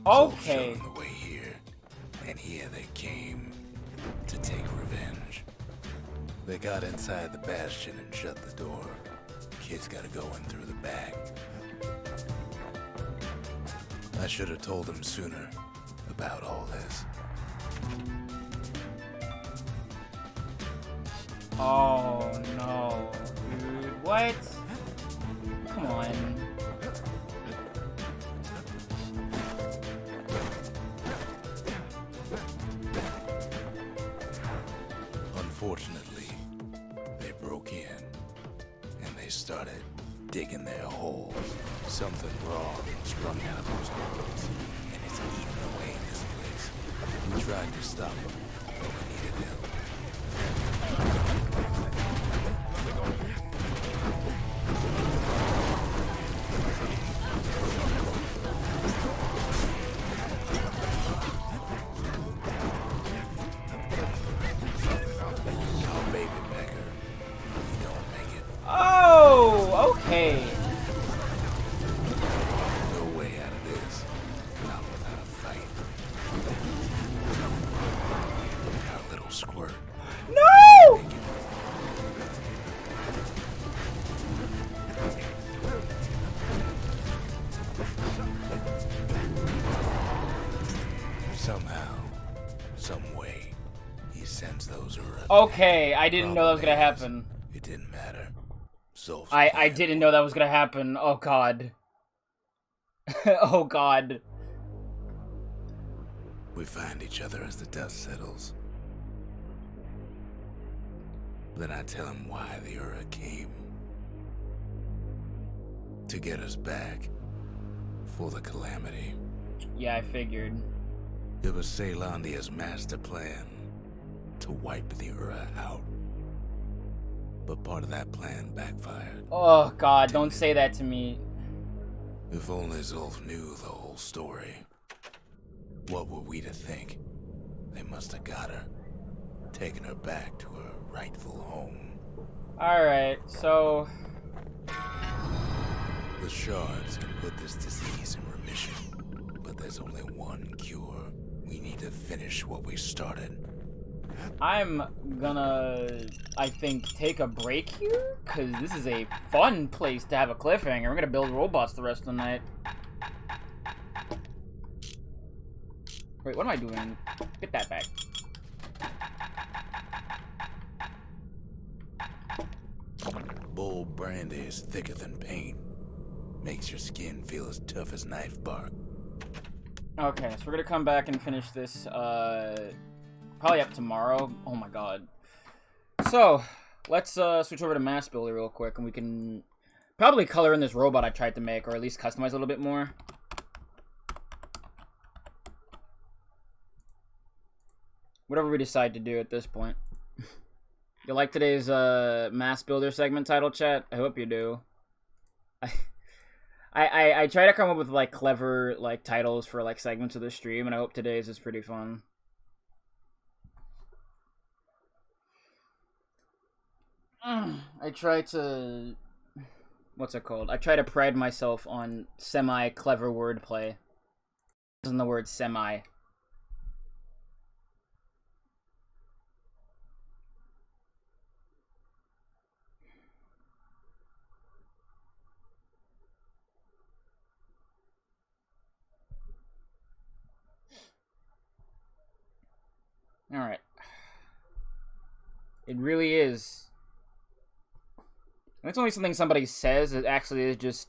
[SPEAKER 1] Okay.
[SPEAKER 2] Zolf showed 'em the way here, and here they came to take revenge. They got inside the Bastion and shut the door. Kids gotta go in through the back. I should have told them sooner about all this.
[SPEAKER 1] Oh no, dude. What? Come on.
[SPEAKER 2] Unfortunately, they broke in and they started digging their holes. Something wrong sprung out of those holes, and it's eating away in this place. We tried to stop them, but we needed help. Our baby Becker, we don't make it.
[SPEAKER 1] Oh, okay.
[SPEAKER 2] No way out of this. Not without a fight. Our little squirt.
[SPEAKER 1] No!
[SPEAKER 2] Somehow, some way, he sends those around.
[SPEAKER 1] Okay, I didn't know that was gonna happen.
[SPEAKER 2] It didn't matter. Zolf's
[SPEAKER 1] I
[SPEAKER 2] plan
[SPEAKER 1] didn't know that was gonna happen. Oh god. Oh god.
[SPEAKER 2] We find each other as the dust settles. Then I tell him why the Ura came. To get us back. For the calamity.
[SPEAKER 1] Yeah, I figured.
[SPEAKER 2] It was Caelondia's master plan to wipe the Ura out. But part of that plan backfired.
[SPEAKER 1] Oh god, don't say that to me.
[SPEAKER 2] If only Zolf knew the whole story. What were we to think? They must have got her. Taken her back to her rightful home.
[SPEAKER 1] Alright, so...
[SPEAKER 2] The shards can put this disease in remission. But there's only one cure. We need to finish what we started.
[SPEAKER 1] I'm gonna, I think, take a break here, because this is a fun place to have a cliffhanger. We're gonna build robots the rest of the night. Wait, what am I doing? Get that back.
[SPEAKER 2] Bold brandy is thicker than paint. Makes your skin feel as tough as knife bark.
[SPEAKER 1] Okay, so we're gonna come back and finish this, probably up tomorrow. Oh my god. So, let's, switch over to Mass Builder real quick, and we can probably color in this robot I tried to make, or at least customize a little bit more. Whatever we decide to do at this point. You like today's, Mass Builder segment title, chat? I hope you do. I try to come up with, like, clever, like, titles for, like, segments of the stream, and I hope today's is pretty fun. I try to... What's it called? I try to pride myself on semi-clever wordplay. Isn't the word semi. Alright. It really is. And it's only something somebody says. It actually is just